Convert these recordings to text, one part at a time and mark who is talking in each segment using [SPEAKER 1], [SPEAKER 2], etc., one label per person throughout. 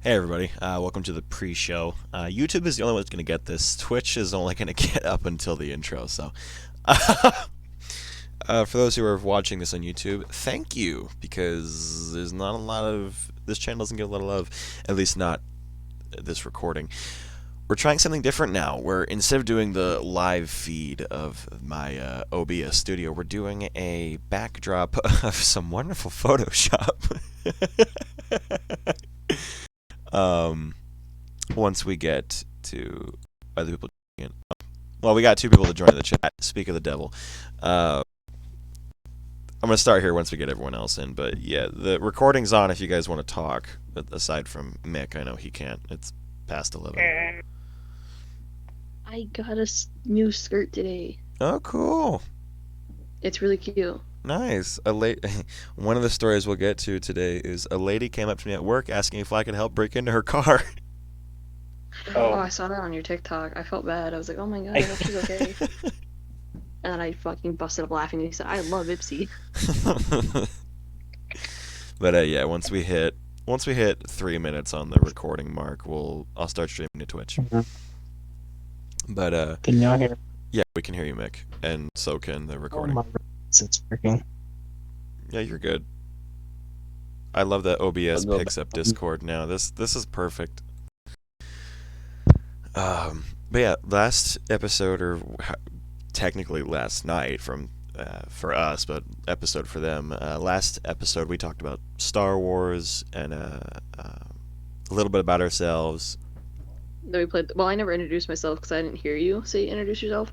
[SPEAKER 1] Hey everybody, welcome to the pre-show. YouTube is the only one that's going to get this. Twitch is only going to get up until the intro, so... for those who are watching this on YouTube, thank you, because there's not a lot of... This channel doesn't get a lot of love, at least not this recording. We're trying something different now, where instead of doing the live feed of my OBS studio, we're doing a backdrop of some wonderful Photoshop. um... Once we get to other people joining in. Well, we got two people to join the chat. Speak of the devil. I'm going to start here once we get everyone else in. But yeah, the recording's on if you guys want to talk. But aside from Mick, I know he can't. It's past 11.
[SPEAKER 2] I got a new skirt today.
[SPEAKER 1] Oh, cool.
[SPEAKER 2] It's really cute.
[SPEAKER 1] Nice. One of the stories we'll get to today is a lady came up to me at work asking if I could help break into her car.
[SPEAKER 2] Oh, I saw that on your TikTok. I felt bad. I was like, oh my god, I hope she's okay. And then I fucking busted up laughing and he said, I love Ipsy.
[SPEAKER 1] But yeah, once we hit 3 minutes on the recording mark, I'll start streaming to Twitch. But
[SPEAKER 3] Can y'all hear?
[SPEAKER 1] yeah, we can hear you, Mick, and so can the recording.
[SPEAKER 3] Oh my God, it's working.
[SPEAKER 1] Yeah, you're good. I love that OBS
[SPEAKER 3] I'll go
[SPEAKER 1] picks
[SPEAKER 3] back.
[SPEAKER 1] up Discord now. This is perfect. But yeah, last episode, or technically last night for us, but episode for them. Last episode we talked about Star Wars and a little bit about ourselves.
[SPEAKER 2] Then we played. Well, I never introduced myself because I didn't hear you say introduce yourself.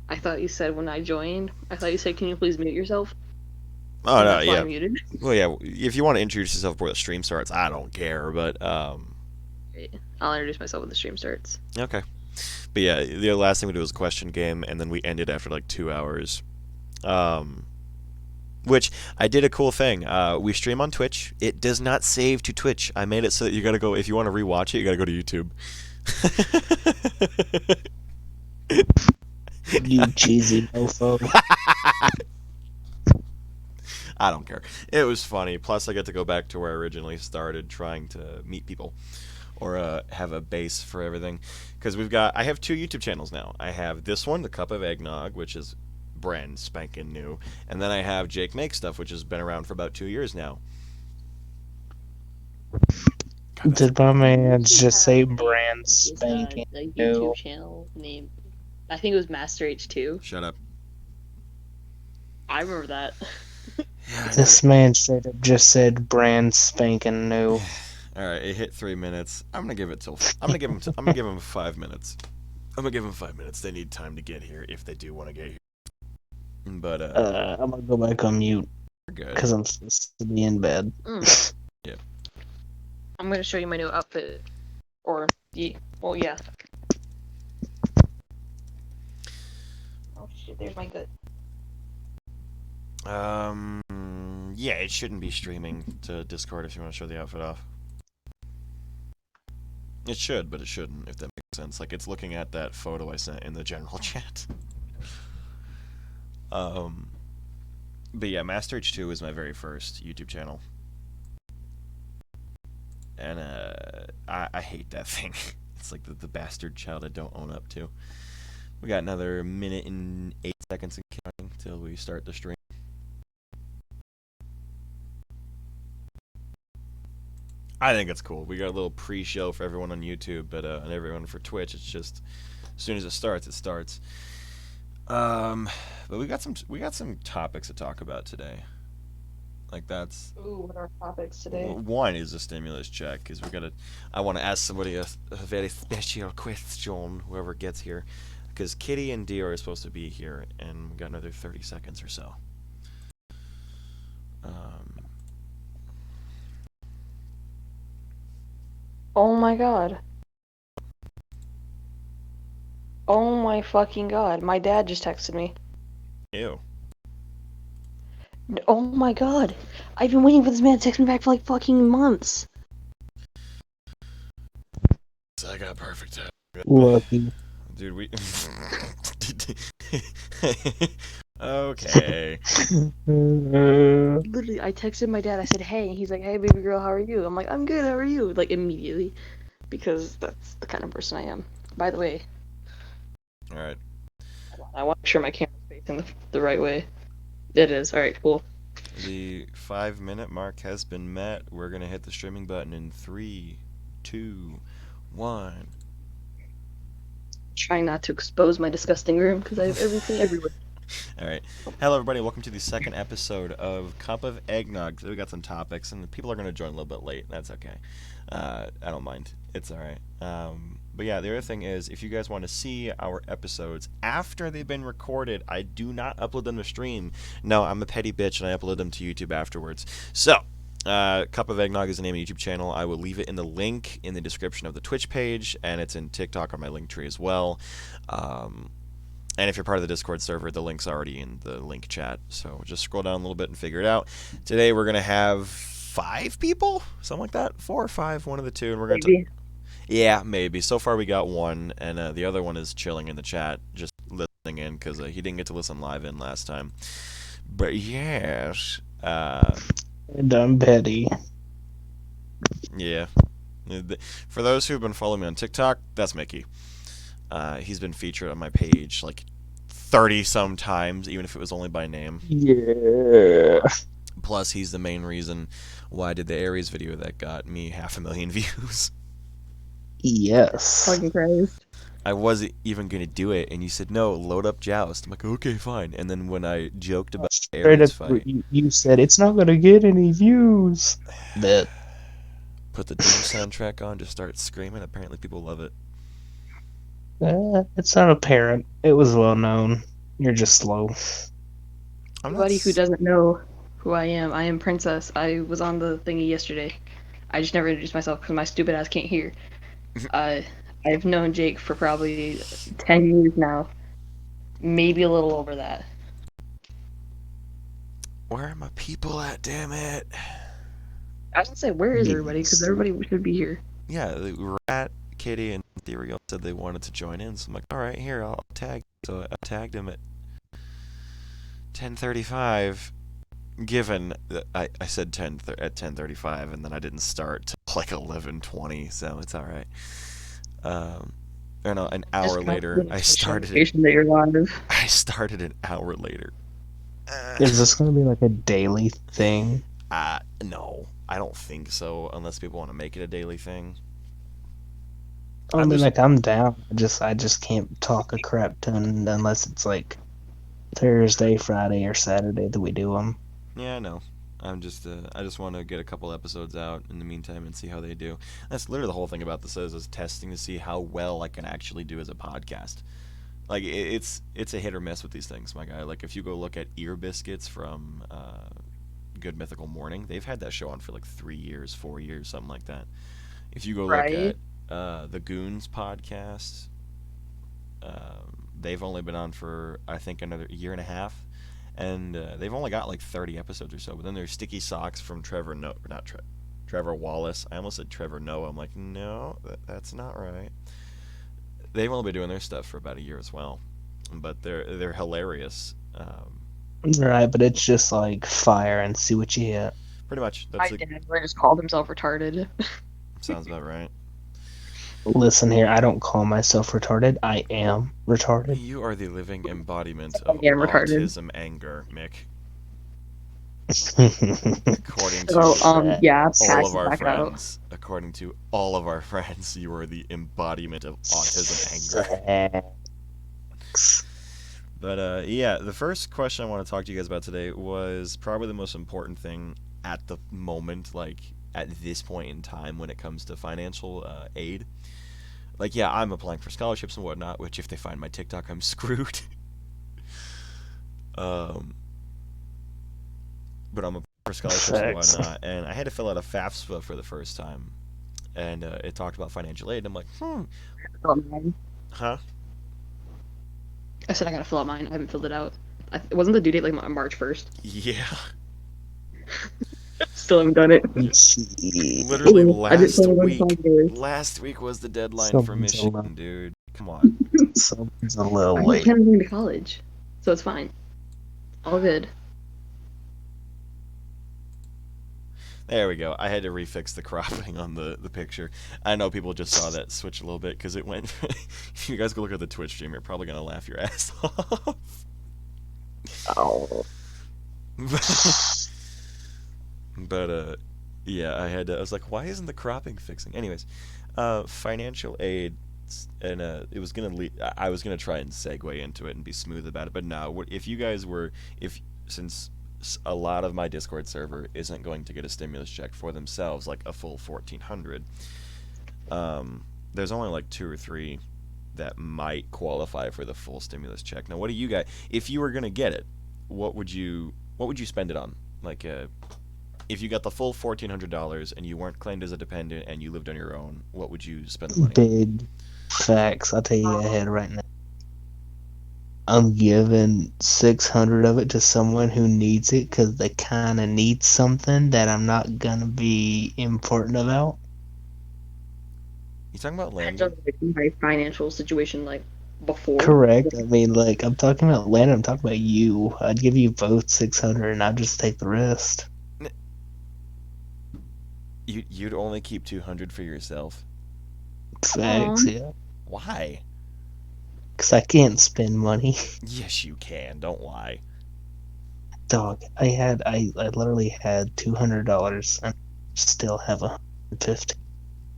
[SPEAKER 2] I thought you said when I joined. I thought you said, can you please mute yourself?
[SPEAKER 1] Oh
[SPEAKER 2] And
[SPEAKER 1] no,
[SPEAKER 2] that's why I
[SPEAKER 1] yeah.
[SPEAKER 2] muted.
[SPEAKER 1] Well, yeah. If you want to introduce yourself before the stream starts, I don't care. But
[SPEAKER 2] I'll introduce myself when the stream starts.
[SPEAKER 1] okay. But yeah, the last thing we did was a question game, and then we ended after like 2 hours. Which I did a cool thing. We stream on Twitch. It does not save to Twitch. I made it so that you gotta go, if you want to rewatch it, you gotta go to YouTube.
[SPEAKER 3] You cheesy mofo.
[SPEAKER 1] I don't care. It was funny. Plus, I get to go back to where I originally started, trying to meet people or have a base for everything. Because I have two YouTube channels now. I have this one, The Cup of Eggnog, which is brand spanking new, and then I have Jake Makes Stuff, which has been around for about 2 years now. God,
[SPEAKER 3] Did my man just say brand spanking
[SPEAKER 2] The
[SPEAKER 3] new?
[SPEAKER 2] YouTube channel name. I think it was Master H2.
[SPEAKER 1] Shut up.
[SPEAKER 2] I remember that.
[SPEAKER 1] Yeah,
[SPEAKER 3] This man straight up just said brand spanking new.
[SPEAKER 1] all right, it hit 3 minutes. I'm gonna give him 5 minutes. I'm gonna give him 5 minutes. They need time to get here if they do want to get here. But
[SPEAKER 3] I'm gonna go back on mute
[SPEAKER 1] we're good.
[SPEAKER 3] because I'm supposed to be in bed.
[SPEAKER 1] Yep.
[SPEAKER 2] I'm gonna show you my new outfit. Or well, yeah. Oh shit! There's my gut.
[SPEAKER 1] Yeah, it shouldn't be streaming to Discord if you want to show the outfit off. It should, but it shouldn't, if that makes sense. Like, it's looking at that photo I sent in the general chat. But yeah, Master H2 is my very first YouTube channel. And, I hate that thing. It's like the bastard child I don't own up to. We got another minute and 8 seconds and counting till we start the stream. I think it's cool. We got a little pre-show for everyone on YouTube, but and everyone for Twitch. It's just as soon as it starts, it starts. But we got some topics to talk about today. Like that's.
[SPEAKER 2] Ooh, what are our topics today?
[SPEAKER 1] One is a stimulus check, because I want to ask somebody a very special question, whoever gets here, because Kitty and Dio are supposed to be here, and we got another 30 seconds or so.
[SPEAKER 2] Oh my god. Oh my fucking god. My dad just texted me.
[SPEAKER 1] Ew.
[SPEAKER 2] Oh my god. I've been waiting for this man to text me back for like fucking months.
[SPEAKER 1] So I got perfect time.
[SPEAKER 3] Lucky.
[SPEAKER 1] Dude, we Okay.
[SPEAKER 2] Literally, I texted my dad. I said, "Hey," and he's like, "Hey, baby girl, how are you?" I'm like, "I'm good. How are you?" Like immediately, because that's the kind of person I am. By the way,
[SPEAKER 1] All right.
[SPEAKER 2] I want to make sure my camera's facing the right way. It is. All right, cool.
[SPEAKER 1] The 5-minute mark has been met. We're gonna hit the streaming button in 3, 2, 1.
[SPEAKER 2] Trying not to expose my disgusting room because I have everything everywhere.
[SPEAKER 1] All right. Hello, everybody. Welcome to the second episode of Cup of Eggnog. So we got some topics, and people are going to join a little bit late. That's okay. I don't mind. It's all right. But yeah, the other thing is, if you guys want to see our episodes after they've been recorded, I do not upload them to stream. No, I'm a petty bitch, and I upload them to YouTube afterwards. So, Cup of Eggnog is the name of the YouTube channel. I will leave it in the link in the description of the Twitch page, and it's in TikTok on my link tree as well. And if you're part of the Discord server, the link's already in the link chat. So just scroll down a little bit and figure it out. Today we're going to have 5 people? Something like that? 4 or 5, one of the two. And we're going to... Yeah, maybe. So far we got one, and the other one is chilling in the chat, just listening in, because he didn't get to listen live in last time. But yes...
[SPEAKER 3] And I'm petty.
[SPEAKER 1] Yeah. For those who've been following me on TikTok, that's Mickey. He's been featured on my page like 30-some times, even if it was only by name.
[SPEAKER 3] Yeah.
[SPEAKER 1] Plus, he's the main reason why I did the Aries video that got me 500,000 views.
[SPEAKER 3] Yes.
[SPEAKER 2] Fucking Christ.
[SPEAKER 1] I wasn't even going to do it, and you said, no, load up Joust. I'm like, okay, fine. And then when I joked about the Aries fight...
[SPEAKER 3] You said, it's not going to get any views. But
[SPEAKER 1] Put the Doom soundtrack on, just start screaming. Apparently people love it.
[SPEAKER 3] it's not apparent. It was well known. You're just slow.
[SPEAKER 2] Anybody who doesn't know who I am Princess. I was on the thingy yesterday. I just never introduced myself because my stupid ass can't hear. I've known Jake for probably 10 years now. Maybe a little over that.
[SPEAKER 1] Where are my people at, damn it?
[SPEAKER 2] I was gonna say, where is everybody? Because everybody should be here.
[SPEAKER 1] Yeah, Rat, Kitty, and Ethereal said they wanted to join in, so I'm like, alright, here, I'll tag. So I tagged him at 10:35, given that I said at 10:35, and then I didn't start till like 11:20, so it's alright. Or no, an hour later, I started
[SPEAKER 2] that you're live.
[SPEAKER 1] I started an hour later.
[SPEAKER 3] Is this going to be like a daily thing?
[SPEAKER 1] No, I don't think so, unless people want to make it a daily thing.
[SPEAKER 3] I mean, like, I'm down. I just can't talk a crap ton unless it's like Thursday, Friday, or Saturday that we do them.
[SPEAKER 1] Yeah, I know. I just want to get a couple episodes out in the meantime and see how they do. That's literally the whole thing about this is testing to see how well I can actually do as a podcast. Like, it's a hit or miss with these things, my guy. Like, if you go look at Ear Biscuits from Good Mythical Morning, they've had that show on for like 3 years, 4 years, something like that. If you go look at the Goons podcast, they've only been on for, I think, another year and a half. And they've only got like 30 episodes or so. But then there's Sticky Socks from Trevor Wallace. I almost said Trevor Noah. I'm like, no, that's not right. They've only been doing their stuff for about a year as well. But they're hilarious.
[SPEAKER 3] Right, but it's just like fire and see what you hit.
[SPEAKER 1] Pretty much.
[SPEAKER 2] My dad just called himself retarded.
[SPEAKER 1] Sounds about right.
[SPEAKER 3] Listen here, I don't call myself retarded. I am retarded.
[SPEAKER 1] You are the living embodiment of autism anger, Mick. According to according to all of our friends, you are the embodiment of autism anger. But yeah, the first question I want to talk to you guys about today was probably the most important thing at the moment, like at this point in time when it comes to financial aid. Like, yeah, I'm applying for scholarships and whatnot, which if they find my TikTok, I'm screwed. But I'm applying for scholarships and whatnot, and I had to fill out a FAFSA for the first time, and it talked about financial aid, and I'm like, Huh?
[SPEAKER 2] I said I gotta fill out mine. I haven't filled it out. Wasn't the due date like March 1st?
[SPEAKER 1] Yeah.
[SPEAKER 2] Still haven't done it.
[SPEAKER 1] Literally last week was the deadline for Michigan, dude. Come on.
[SPEAKER 3] Something's a little late.
[SPEAKER 2] I'm kind of going to college, so it's fine. All good.
[SPEAKER 1] There we go. I had to refix the cropping on the picture. I know people just saw that switch a little bit because it went. If you guys go look at the Twitch stream, you're probably gonna laugh your ass off.
[SPEAKER 3] Oh.
[SPEAKER 1] But yeah, I was like, why isn't the cropping fixing? Anyways, financial aid, and it was gonna I was gonna try and segue into it and be smooth about it, but no. If you guys were, if since a lot of my Discord server isn't going to get a stimulus check for themselves, like a full 1,400. There's only like 2 or 3 that might qualify for the full stimulus check. Now, what do you guys? If you were gonna get it, what would you spend it on? Like, if you got the full $1,400 and you weren't claimed as a dependent and you lived on your own, what would you spend the money on?
[SPEAKER 3] Big facts. I'll tell you ahead right now. I'm giving 600 of it to someone who needs it because they kind of need something that I'm not gonna be important about.
[SPEAKER 1] You talking about
[SPEAKER 2] Depends
[SPEAKER 1] Landon?
[SPEAKER 2] on like, my financial situation, like before.
[SPEAKER 3] Correct. I mean, like, I'm talking about Landon. I'm talking about you. I'd give you both 600, and I'd just take the rest.
[SPEAKER 1] You'd only keep 200 for yourself.
[SPEAKER 3] Facts, yeah.
[SPEAKER 1] Why?
[SPEAKER 3] Because I can't spend money.
[SPEAKER 1] Yes, you can. Don't lie.
[SPEAKER 3] Dog, I literally had $200 and still have 150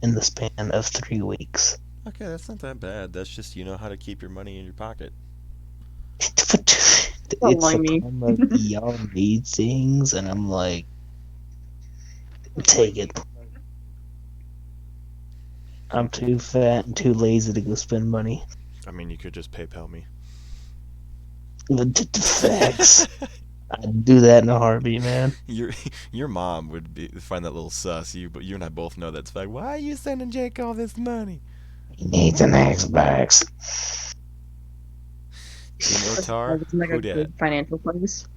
[SPEAKER 3] in the span of 3 weeks.
[SPEAKER 1] Okay, that's not that bad. That's just you know how to keep your money in your pocket.
[SPEAKER 3] It's
[SPEAKER 2] Don't like
[SPEAKER 3] the
[SPEAKER 2] me.
[SPEAKER 3] problem of y'all need things, and I'm like, take it. I'm too fat and too lazy to go spend money.
[SPEAKER 1] I mean, you could just PayPal me.
[SPEAKER 3] Facts. I'd do that in a heartbeat, man.
[SPEAKER 1] Your mom would find that little sus. But you and I both know that's like, why are you sending Jake all this money?
[SPEAKER 3] He needs an Xbox.
[SPEAKER 1] Timotar,
[SPEAKER 2] It's like
[SPEAKER 1] who
[SPEAKER 2] a
[SPEAKER 1] dat?
[SPEAKER 2] good financial place,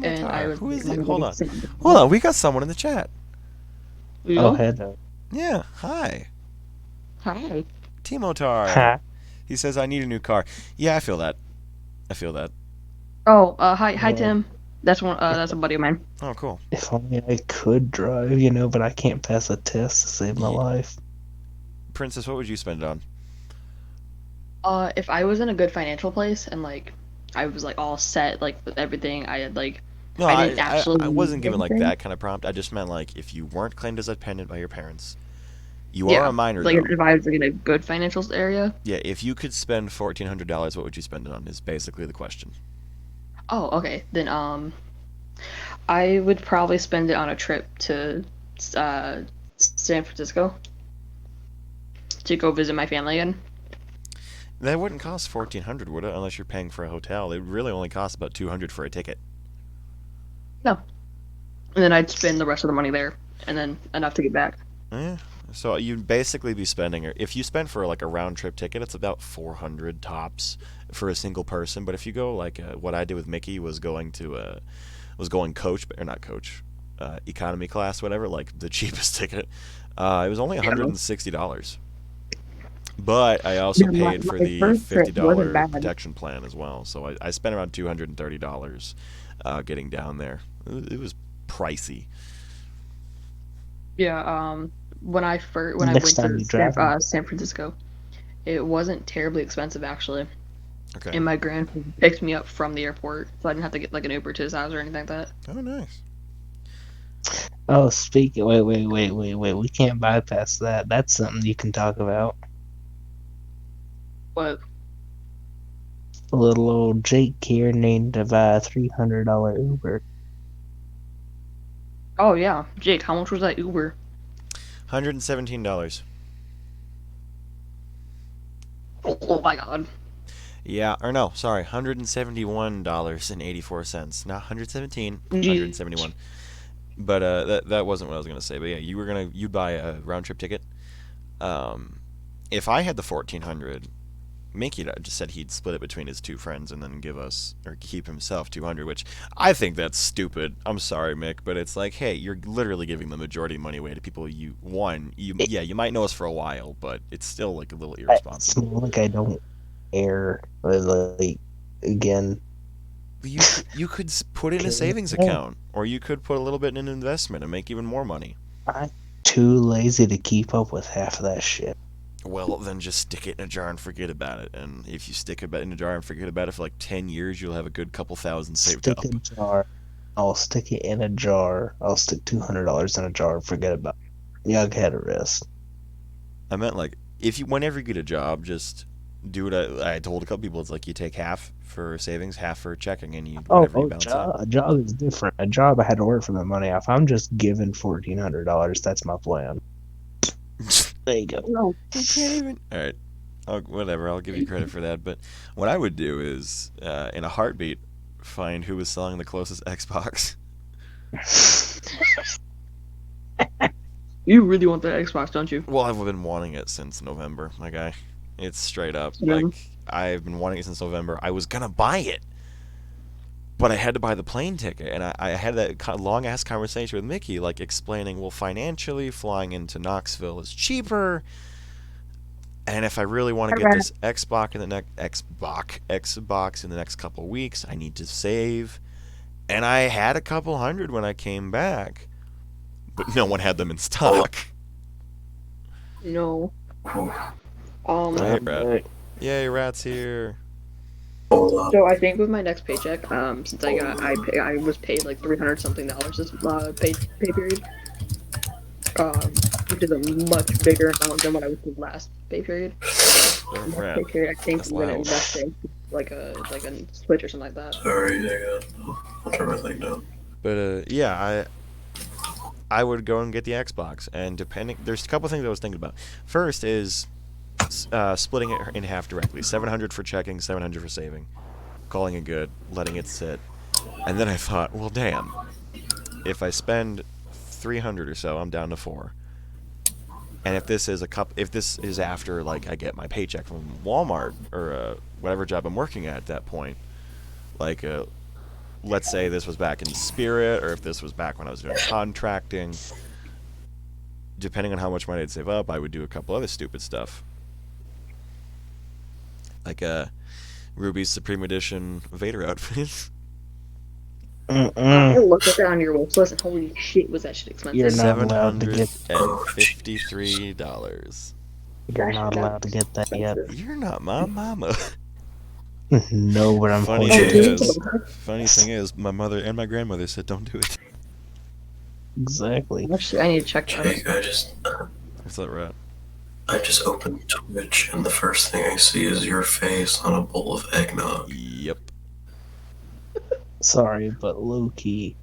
[SPEAKER 2] and I
[SPEAKER 1] Timotar,
[SPEAKER 2] would
[SPEAKER 1] who is
[SPEAKER 2] want
[SPEAKER 1] it?
[SPEAKER 2] to
[SPEAKER 1] Hold
[SPEAKER 2] get
[SPEAKER 1] on,
[SPEAKER 2] some.
[SPEAKER 1] hold on. We got someone in the chat.
[SPEAKER 3] Oh,
[SPEAKER 2] Yeah.
[SPEAKER 3] head up.
[SPEAKER 1] Yeah, hi,
[SPEAKER 2] Hi.
[SPEAKER 1] Timotar.
[SPEAKER 3] Ha.
[SPEAKER 1] He says I need a new car. Yeah, I feel that. I feel that.
[SPEAKER 2] Oh, hi,
[SPEAKER 3] Well,
[SPEAKER 2] Tim. That's one. That's a buddy of mine.
[SPEAKER 1] Oh, cool.
[SPEAKER 3] if only I could drive, but I can't pass a test to save my life.
[SPEAKER 1] Princess, what would you spend it on?
[SPEAKER 2] If I was in a good financial place and like I was like all set, like with everything, I had like
[SPEAKER 1] No,
[SPEAKER 2] I didn't
[SPEAKER 1] I
[SPEAKER 2] absolutely
[SPEAKER 1] wasn't
[SPEAKER 2] need
[SPEAKER 1] given like
[SPEAKER 2] anything.
[SPEAKER 1] that kind of prompt. I just meant like if you weren't claimed as a dependent by your parents, you are a
[SPEAKER 2] Yeah,
[SPEAKER 1] minor
[SPEAKER 2] like
[SPEAKER 1] though.
[SPEAKER 2] if I was like, in a good financial area.
[SPEAKER 1] Yeah, if you could spend $1,400, what would you spend it on? Is basically the question.
[SPEAKER 2] Oh, okay. Then I would probably spend it on a trip to San Francisco to go visit my family again.
[SPEAKER 1] That wouldn't cost 1,400, would it? Unless you're paying for a hotel. It really only costs about 200 for a ticket.
[SPEAKER 2] No, and then I'd spend the rest of the money there, and then enough to get back.
[SPEAKER 1] Yeah. So you'd basically be spending, if you spend for like a round trip ticket, it's about 400 tops for a single person. But if you go like what I did with Mickey was going coach, or not coach, economy class, whatever, like the cheapest ticket. It was only
[SPEAKER 2] Yeah.
[SPEAKER 1] $160. But I also
[SPEAKER 2] Yeah,
[SPEAKER 1] paid for
[SPEAKER 2] my
[SPEAKER 1] the
[SPEAKER 2] first trip wasn't
[SPEAKER 1] $50
[SPEAKER 2] bad.
[SPEAKER 1] protection plan as well. So I spent around $230 getting down there. It was pricey.
[SPEAKER 2] Yeah. When I
[SPEAKER 3] Next
[SPEAKER 2] went
[SPEAKER 3] time
[SPEAKER 2] to
[SPEAKER 3] you drive me.
[SPEAKER 2] San Francisco, it wasn't terribly expensive actually.
[SPEAKER 1] Okay.
[SPEAKER 2] And my grandpa picked me up from the airport, so I didn't have to get like an Uber to his house or anything like that.
[SPEAKER 1] Oh, nice.
[SPEAKER 3] Oh, speaking. Wait. We can't bypass that. That's something you can talk about.
[SPEAKER 2] But
[SPEAKER 3] Little old Jake here needed to buy a $300 Uber.
[SPEAKER 2] oh yeah, Jake, how much was that Uber?
[SPEAKER 1] $117.
[SPEAKER 2] Oh my god.
[SPEAKER 1] Yeah, or no, sorry, $171.84. Not 117,
[SPEAKER 2] Jeez.
[SPEAKER 1] 171. But that wasn't what I was gonna say. But yeah, you'd buy a round trip ticket. If I had the 1,400, Mickey just said he'd split it between his 2 friends and then give us or keep himself 200, which I think that's stupid. I'm sorry, Mick, but it's like, hey, you're literally giving the majority of money away to people you might know us for a while, but it's still like a little
[SPEAKER 3] It's
[SPEAKER 1] irresponsible.
[SPEAKER 3] not like I don't care. But, like, again,
[SPEAKER 1] You could put it in a savings account, or you could put a little bit in an investment and make even more money.
[SPEAKER 3] I'm too lazy to keep up with half of that shit.
[SPEAKER 1] Well, then just stick it in a jar and forget about it. And if you stick it in a jar and forget about it for like 10 years, you'll have a good couple thousand saved
[SPEAKER 3] Stick
[SPEAKER 1] up.
[SPEAKER 3] a jar. I'll stick it in a jar. I'll stick $200 in a jar and forget about it. Yeah, I had a rest.
[SPEAKER 1] I meant like whenever you get a job, just do what I told a couple people. It's like you take half for savings, half for checking, and whatever you balance out.
[SPEAKER 3] A job is different. A job I had to work for the money. If I'm just given $1,400, that's my plan. There you go.
[SPEAKER 2] No.
[SPEAKER 1] You can't even. All right, whatever. I'll give you credit for that. But what I would do is, in a heartbeat, find who was selling the closest Xbox.
[SPEAKER 2] You really want that Xbox, don't you?
[SPEAKER 1] Well, I've been wanting it since November, my guy. It's straight up.
[SPEAKER 2] Yeah.
[SPEAKER 1] Like, I've been wanting it since November. I was gonna buy it, but I had to buy the plane ticket, and I had that long-ass conversation with Mickey, like, explaining, well, financially, flying into Knoxville is cheaper, and if I really want to get this Xbox in the next couple weeks, I need to save. And I had a couple hundred when I came back, but no one had them in stock.
[SPEAKER 2] No.
[SPEAKER 1] Hey, Rat. Yay, Rat's here.
[SPEAKER 2] So I think with my next paycheck, since I was paid like $300 something this pay period, which is a much bigger amount than what I was paid last pay period.
[SPEAKER 1] Rat.
[SPEAKER 2] Pay period, I think
[SPEAKER 1] That's
[SPEAKER 2] I'm gonna
[SPEAKER 1] loud.
[SPEAKER 2] invest in like a Switch or something like that.
[SPEAKER 4] Sorry, hang on. I'll turn my thing down.
[SPEAKER 1] But yeah, I would go and get the Xbox, and there's a couple things I was thinking about. First is splitting it in half directly, 700 for checking, 700 for saving, calling it good, letting it sit, and then I thought, well, damn, if I spend 300 or so, I'm down to 4. And if this is after like I get my paycheck from Walmart or whatever job I'm working at that point, like let's say this was back in Spirit, or if this was back when I was doing contracting, depending on how much money I'd save up, I would do a couple other stupid stuff. Like Ruby's Supreme Edition Vader outfit.
[SPEAKER 2] I looked at that on your wish list and holy shit, was that shit expensive.
[SPEAKER 3] You're not allowed to get.
[SPEAKER 1] $753.
[SPEAKER 3] You're not allowed to get that yet.
[SPEAKER 1] You're not my mama.
[SPEAKER 3] No, but I'm
[SPEAKER 1] Funny
[SPEAKER 3] holding
[SPEAKER 1] thing is, my mother and my grandmother said don't do it.
[SPEAKER 3] Exactly.
[SPEAKER 2] Actually, I need to check that.
[SPEAKER 4] Jake,
[SPEAKER 1] What's that, Rat?
[SPEAKER 4] I just opened Twitch, and the first thing I see is your face on a bowl of eggnog.
[SPEAKER 1] Yep.
[SPEAKER 3] Sorry, but low key,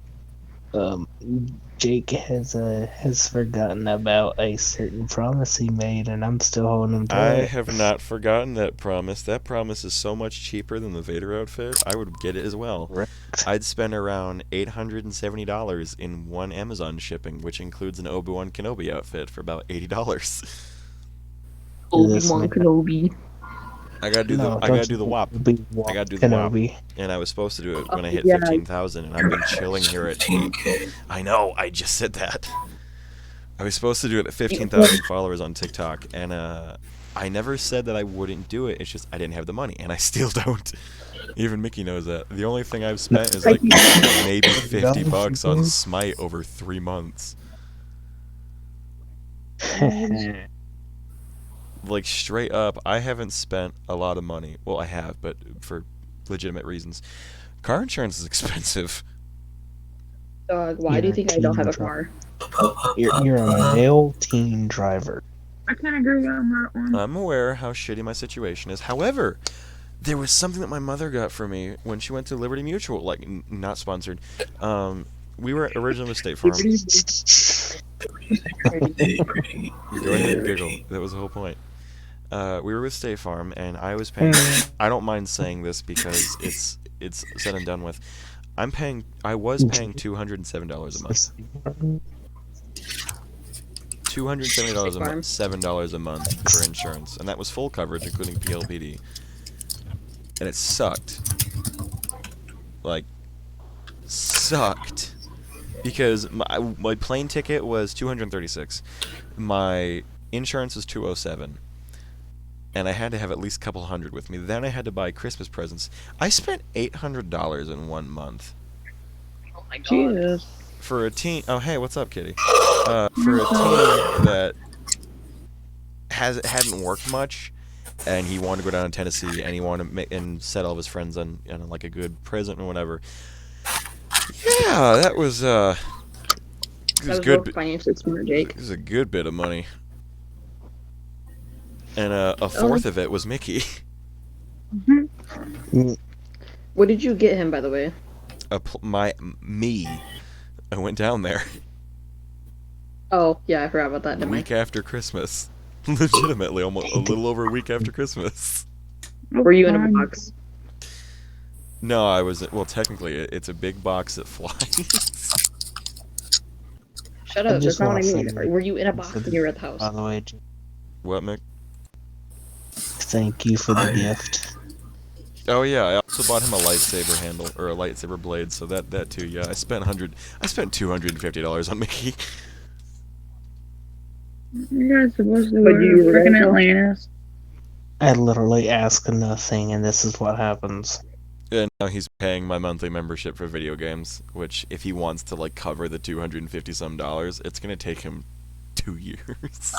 [SPEAKER 3] Jake has forgotten about a certain promise he made, and I'm still holding him to
[SPEAKER 1] I
[SPEAKER 3] it.
[SPEAKER 1] have not forgotten that promise. That promise is so much cheaper than the Vader outfit. I would get it as well.
[SPEAKER 3] Correct.
[SPEAKER 1] I'd spend around $870 in one Amazon shipping, which includes an Obi-Wan Kenobi outfit for about $80.
[SPEAKER 2] Obi-Wan Kenobi.
[SPEAKER 1] I gotta do the WAP. I gotta do the WAP. And I was supposed to do it when I hit 15,000, and I've been chilling here at
[SPEAKER 4] 15K.
[SPEAKER 1] I know, I just said that. I was supposed to do it at 15,000 followers on TikTok, and I never said that I wouldn't do it. It's just I didn't have the money, and I still don't. Even Mickey knows that. The only thing I've spent is like maybe $50 on Smite over 3 months. Like, straight up, I haven't spent a lot of money. Well, I have, but for legitimate reasons. Car insurance is expensive.
[SPEAKER 2] Dog, why do you think I don't have a car?
[SPEAKER 3] You're a male teen driver.
[SPEAKER 2] I can agree on that one.
[SPEAKER 1] I'm aware how shitty my situation is. However, there was something that my mother got for me when she went to Liberty Mutual. Like, not sponsored. We were originally with State Farm. Go ahead and giggle. That was the whole point. We were with State Farm, and I was paying. I don't mind saying this because it's said and done with. I was paying $207 a month. $270 a month, $7 a month for insurance, and that was full coverage, including PLPD. And it sucked. Like, sucked. Because my plane ticket was $236. My insurance was $207. and I had to have at least a couple hundred with me. Then I had to buy Christmas presents. I spent $800 in 1 month.
[SPEAKER 2] Oh my god.
[SPEAKER 5] Jesus.
[SPEAKER 1] For a teen. Oh, hey, what's up, Kitty? For a teen that hadn't worked much, and he wanted to go down to Tennessee, and he wanted to and set all of his friends on like a good present or whatever. Yeah, that was it was good.
[SPEAKER 2] Financially smart, Jake.
[SPEAKER 1] It was a good bit of money, and a fourth of it was Mickey.
[SPEAKER 2] What did you get him, by the way?
[SPEAKER 1] Me. I went down there.
[SPEAKER 2] Oh yeah, I forgot about that.
[SPEAKER 1] A week after Christmas. Legitimately, almost a little over a week after Christmas.
[SPEAKER 2] Were you in a box?
[SPEAKER 1] No, I was. Well, technically, it's a big box that flies.
[SPEAKER 2] Shut up. That's not what I mean. Were you in a box when you were at the house?
[SPEAKER 3] By the way,
[SPEAKER 1] What, Mick?
[SPEAKER 3] thank you for the gift.
[SPEAKER 1] Oh yeah, I also bought him a lightsaber handle or a lightsaber blade. So that too. Yeah, I spent $250 on Mickey.
[SPEAKER 5] You guys supposed to
[SPEAKER 2] But
[SPEAKER 5] go
[SPEAKER 2] you
[SPEAKER 5] to
[SPEAKER 2] were
[SPEAKER 5] freaking
[SPEAKER 2] there?
[SPEAKER 5] Atlantis.
[SPEAKER 3] I literally ask nothing, and this is what happens.
[SPEAKER 1] And now he's paying my monthly membership for video games, which if he wants to like cover the $250 some, it's gonna take him 2 years.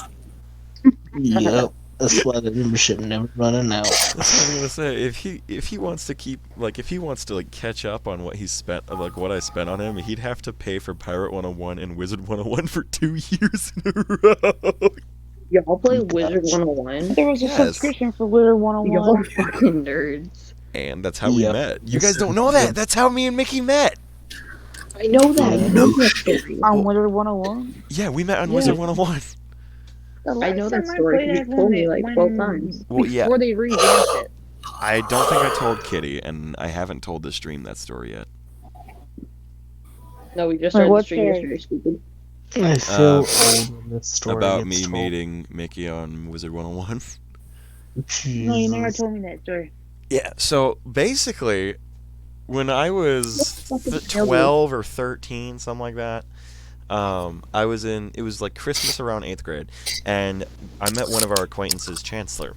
[SPEAKER 3] Yep, that's why the membership never running out.
[SPEAKER 1] That's what I was gonna say. If he wants to keep if he wants to catch up on what he's spent, like what I spent on him, he'd have to pay for Pirate 101 and Wizard 101 for 2 years in a row.
[SPEAKER 2] Y'all play Wizard 101?
[SPEAKER 5] There was a
[SPEAKER 1] Yes.
[SPEAKER 5] subscription for Wizard 101.
[SPEAKER 2] Y'all are fucking nerds.
[SPEAKER 1] And that's how we
[SPEAKER 3] Yep.
[SPEAKER 1] met. You guys don't know that. That's how me and Mickey met.
[SPEAKER 2] I know that.
[SPEAKER 3] Yeah.
[SPEAKER 2] I know that story.
[SPEAKER 5] On Wizard 101?
[SPEAKER 1] Yeah, we met on
[SPEAKER 2] Yeah.
[SPEAKER 1] Wizard 101.
[SPEAKER 2] I know that story. You told me like 12 times.
[SPEAKER 1] Well, yeah.
[SPEAKER 5] Before they revamped it.
[SPEAKER 1] I don't think I told Kitty, and I haven't told the stream that story yet.
[SPEAKER 2] No, we just started the
[SPEAKER 5] what
[SPEAKER 2] stream
[SPEAKER 5] story?
[SPEAKER 2] yesterday, stupid.
[SPEAKER 3] I feel old when this story
[SPEAKER 1] About
[SPEAKER 3] gets
[SPEAKER 1] me
[SPEAKER 3] told.
[SPEAKER 1] meeting Mickey on Wizard 101.
[SPEAKER 5] No, you never
[SPEAKER 3] Jesus.
[SPEAKER 5] told me that story.
[SPEAKER 1] Yeah, so basically, when I was
[SPEAKER 2] What the fuck is Shelby?
[SPEAKER 1] 12 or 13, something like that, I was it was like Christmas around 8th grade, and I met one of our acquaintances, Chancellor.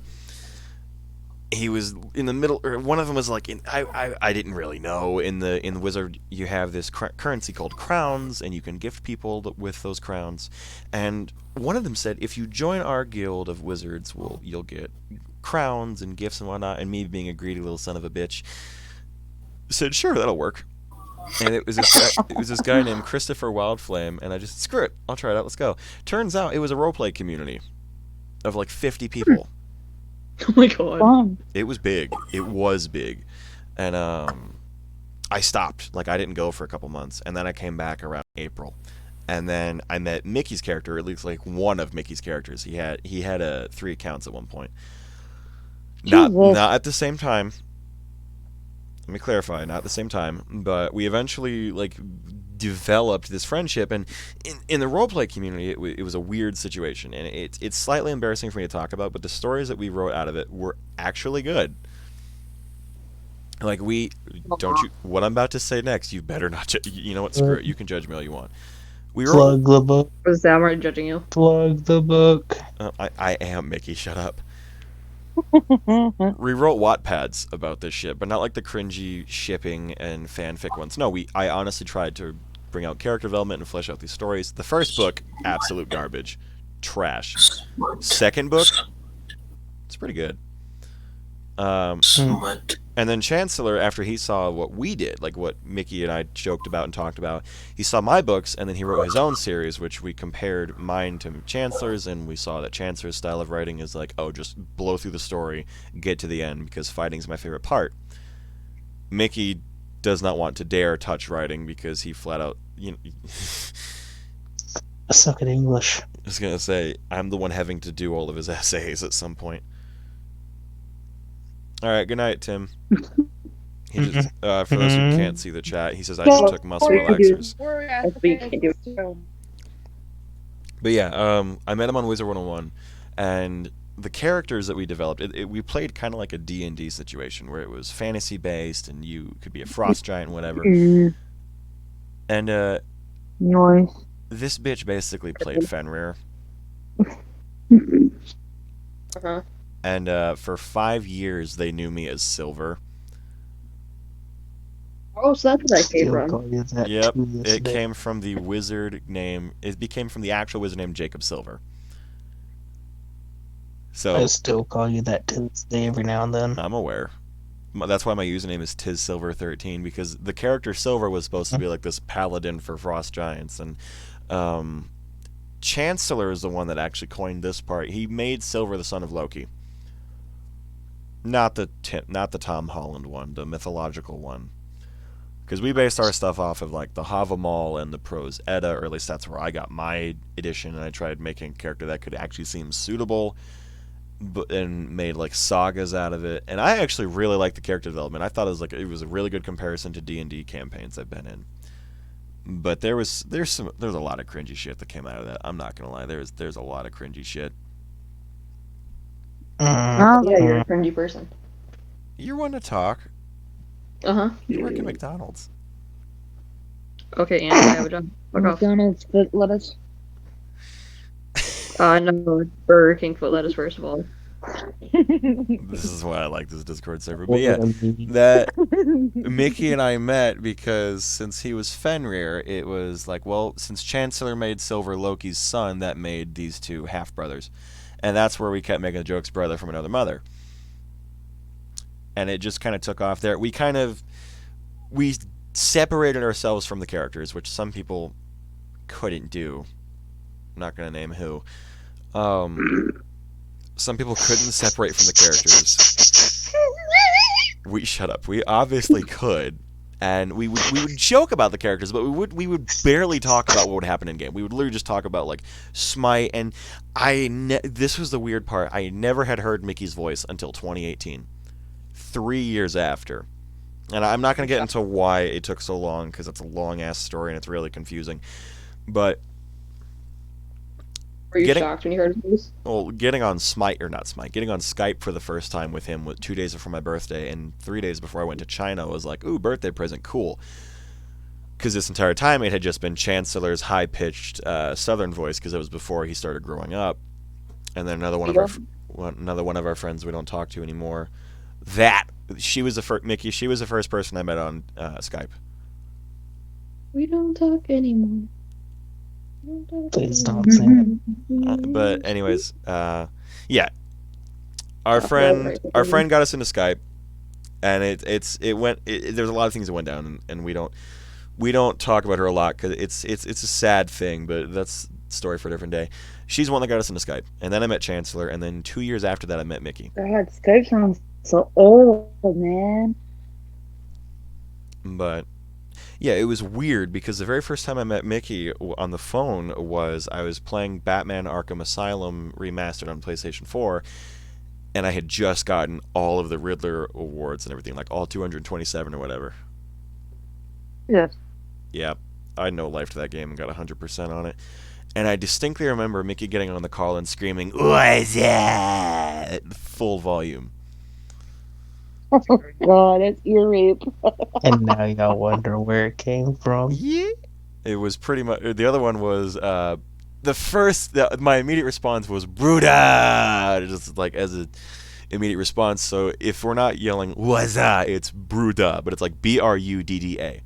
[SPEAKER 1] He was in the middle, or one of them was like, I didn't really know. In the Wizard, you have this currency called crowns, and you can gift people with those crowns. And one of them said, if you join our guild of wizards, you'll get crowns and gifts and whatnot. And me, being a greedy little son of a bitch, said, sure, that'll work. And it was this guy named Christopher Wildflame, and I just, screw it, I'll try it out, let's go. Turns out it was a roleplay community of like 50 people.
[SPEAKER 2] Oh my god.
[SPEAKER 5] Fun.
[SPEAKER 1] It was big. It was big. And I stopped. Like, I didn't go for a couple months. And then I came back around April. And then I met Mickey's character, at least like one of Mickey's characters. He had 3 accounts at one point. Not at the same time. Let me clarify, not at the same time. But we eventually like developed this friendship, and in the roleplay community it was a weird situation, and it's slightly embarrassing for me to talk about, but the stories that we wrote out of it were actually good. Like, we don't you what I'm about to say next, you better not you know what, screw it, you can judge me all you want. We wrote,
[SPEAKER 3] Plug the book.
[SPEAKER 2] Was that where I'm judging you?
[SPEAKER 3] Plug the book.
[SPEAKER 1] I am Mickey, shut up. We wrote Wattpads about this shit, but not like the cringy shipping and fanfic ones. No, I honestly tried to bring out character development and flesh out these stories. The first book, absolute garbage. Trash. Second book, it's pretty good.
[SPEAKER 4] Smut.
[SPEAKER 1] And then Chancellor, after he saw what we did, like what Mickey and I joked about and talked about, he saw my books, and then he wrote his own series, which we compared mine to Chancellor's, and we saw that Chancellor's style of writing is like, oh, just blow through the story, get to the end, because fighting's my favorite part. Mickey does not want to dare touch writing because he flat out,
[SPEAKER 3] I suck at English.
[SPEAKER 1] I was gonna say, I'm the one having to do all of his essays at some point. Alright, good night, Tim. He just, for those who can't see the chat, he says, I just took muscle relaxers. But yeah, I met him on Wizard 101, and the characters that we developed, we played kind of like a D&D situation, where it was fantasy-based, and you could be a frost giant, whatever. And,
[SPEAKER 5] Nice.
[SPEAKER 1] this bitch basically played Fenrir.
[SPEAKER 2] Uh-huh.
[SPEAKER 1] and for 5 years they knew me as Silver.
[SPEAKER 2] Oh, so that's where I came
[SPEAKER 3] Still
[SPEAKER 2] from.
[SPEAKER 3] call you that
[SPEAKER 1] Yep,
[SPEAKER 3] to this
[SPEAKER 1] it
[SPEAKER 3] day.
[SPEAKER 1] came from the wizard name. It became from the actual wizard name Jacob Silver.
[SPEAKER 3] I
[SPEAKER 1] So
[SPEAKER 3] still call you that to this day every now and then.
[SPEAKER 1] I'm aware. That's why my username is TizSilver13, because the character Silver was supposed to be like this paladin for frost giants, and um, Chancellor is the one that actually coined this part. He made Silver the son of Loki, not the Tom Holland one, the mythological one. Because we based our stuff off of like the Havamal and the Prose Edda, or at least that's where I got my edition, and I tried making a character that could actually seem suitable, and made like sagas out of it. And I actually really liked the character development. I thought it was a really good comparison to D&D campaigns I've been in. But there's a lot of cringy shit that came out of that. I'm not gonna lie. There's a lot of cringy shit.
[SPEAKER 2] Yeah, you're a cringy person.
[SPEAKER 1] You're one to talk.
[SPEAKER 2] Uh-huh.
[SPEAKER 1] You work at McDonald's.
[SPEAKER 2] Okay, Andy, I have a job. Fuck off.
[SPEAKER 5] McDonald's foot lettuce.
[SPEAKER 2] No, Burger King foot lettuce, first of all.
[SPEAKER 1] This is why I like this Discord server. But yeah, that Mickey and I met because since he was Fenrir, it was like, well, since Chancellor made Silver Loki's son, that made these two half-brothers. And that's where we kept making the jokes, brother from another mother. And it just kind of took off there. We separated ourselves from the characters, which some people couldn't do. I'm not going to name who. Some people couldn't separate from the characters. Shut up. We obviously could, and we would joke about the characters, but we would barely talk about what would happen in game. We would literally just talk about like Smite, and this was the weird part. I never had heard Mickey's voice until 2018, 3 years after. And I'm not going to get into why it took so long, because it's a long ass story and it's really confusing. But
[SPEAKER 2] Were you shocked when you heard his voice?
[SPEAKER 1] well, getting on getting on Skype for the first time with him 2 days before my birthday and 3 days before I went to China was like, ooh, birthday present, cool. Because this entire time it had just been Chancellor's high-pitched Southern voice, because it was before he started growing up. And then another one of our friends we don't talk to anymore. She was the first Mickey. She was the first person I met on Skype.
[SPEAKER 2] We don't talk anymore.
[SPEAKER 3] Please stop saying
[SPEAKER 1] But anyways, yeah, our friend got us into Skype, and there's a lot of things that went down, and we don't talk about her a lot because it's a sad thing, but that's a story for a different day. She's the one that got us into Skype, and then I met Chancellor, and then 2 years after that I met Mickey.
[SPEAKER 5] God, Skype sounds so old, man.
[SPEAKER 1] But yeah, it was weird because the very first time I met Mickey on the phone was I was playing Batman Arkham Asylum Remastered on PlayStation 4, and I had just gotten all of the Riddler awards and everything, like all 227 or whatever.
[SPEAKER 5] Yes.
[SPEAKER 1] Yeah, I no life to that game and got 100% on it. And I distinctly remember Mickey getting on the call and screaming, "What's that?" at full volume.
[SPEAKER 5] Oh God, it's ear rape.
[SPEAKER 3] And now y'all wonder where it came from.
[SPEAKER 1] Yeah. It was pretty much. The other one was my immediate response was "Bruda," just like as an immediate response. So if we're not yelling "What's that?" it's "Bruda," but it's like BRUDDA.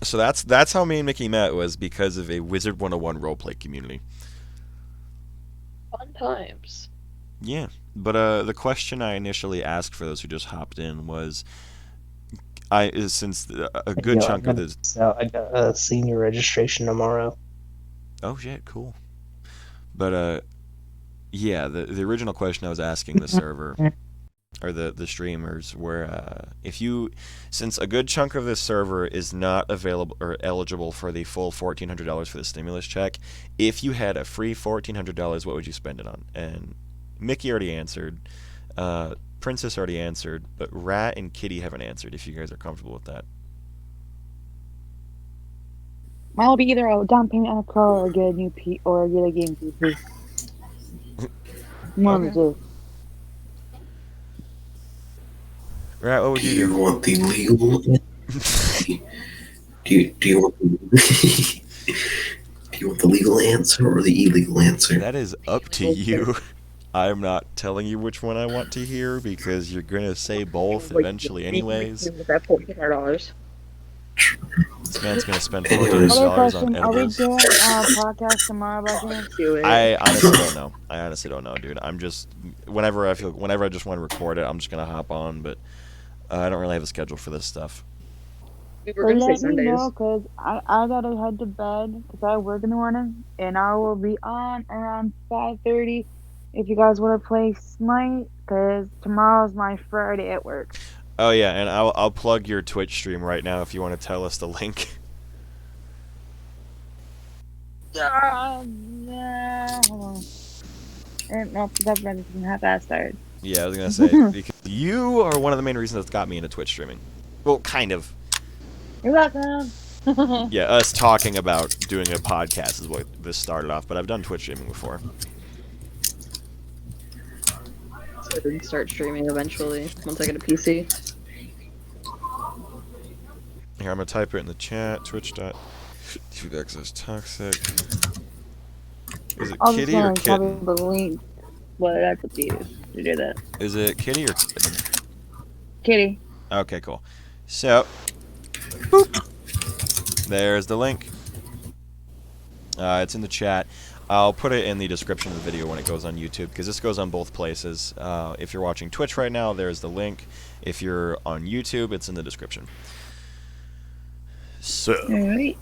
[SPEAKER 1] So that's how me and Mickey met, was because of a Wizard 101 roleplay community.
[SPEAKER 2] Fun times.
[SPEAKER 1] Yeah, but the question I initially asked for those who just hopped in was, since a good chunk of this.
[SPEAKER 3] So I got a senior registration tomorrow.
[SPEAKER 1] Oh shit, cool. But yeah, the original question I was asking the server or the streamers were since a good chunk of this server is not available or eligible for the full $1,400 for the stimulus check, if you had a free $1,400, what would you spend it on? And Mickey already answered, Princess already answered, but Rat and Kitty haven't answered. If you guys are comfortable with that.
[SPEAKER 5] I'll be either a down payment on a car or get a new or get a game PC. One of the two.
[SPEAKER 1] Rat, what would
[SPEAKER 4] Do
[SPEAKER 1] you do?
[SPEAKER 4] you want the legal? do you want? you want the legal answer or the illegal answer?
[SPEAKER 1] That is up to you. I'm not telling you which one I want to hear because you're gonna say both eventually anyways.
[SPEAKER 2] With that $1,400.
[SPEAKER 1] This man's gonna spend
[SPEAKER 4] Anyways.
[SPEAKER 1] $1,400
[SPEAKER 5] Other
[SPEAKER 1] on
[SPEAKER 5] question: Are we
[SPEAKER 1] edibles.
[SPEAKER 5] doing a podcast tomorrow about games?
[SPEAKER 2] Do it.
[SPEAKER 1] I honestly don't know, dude. I'm just whenever I just want to record it, I'm just gonna hop on. But I don't really have a schedule for this stuff.
[SPEAKER 2] We were gonna say
[SPEAKER 5] Let me
[SPEAKER 2] Sundays.
[SPEAKER 5] know, cause I gotta head to bed because I work in the morning, and I will be on around 5:30. If you guys want to play Smite, cause tomorrow's my Friday at work.
[SPEAKER 1] Oh yeah, and I'll plug your Twitch stream right now if you want to tell us the link.
[SPEAKER 5] Yeah, hold on. Nope, that doesn't have that started.
[SPEAKER 1] Yeah, I was gonna say because you are one of the main reasons that's got me into Twitch streaming. Well, kind of.
[SPEAKER 5] You're welcome.
[SPEAKER 1] Yeah, us talking about doing a podcast is what this started off, but I've done Twitch streaming before.
[SPEAKER 2] So I did start streaming eventually once I get a PC.
[SPEAKER 1] Here, I'm gonna type it in the chat. Twitch.tv/toxic. Is it
[SPEAKER 5] I'll just
[SPEAKER 1] kitty or
[SPEAKER 5] copy
[SPEAKER 1] kitten?
[SPEAKER 5] the link. But that's up to you to do that.
[SPEAKER 1] Is it kitty or kitten?
[SPEAKER 5] Kitty.
[SPEAKER 1] Okay, cool. So, boop. There's the link. It's in the chat. I'll put it in the description of the video when it goes on YouTube, because this goes on both places. If you're watching Twitch right now, there's the link. If you're on YouTube, it's in the description. So,
[SPEAKER 5] Alright.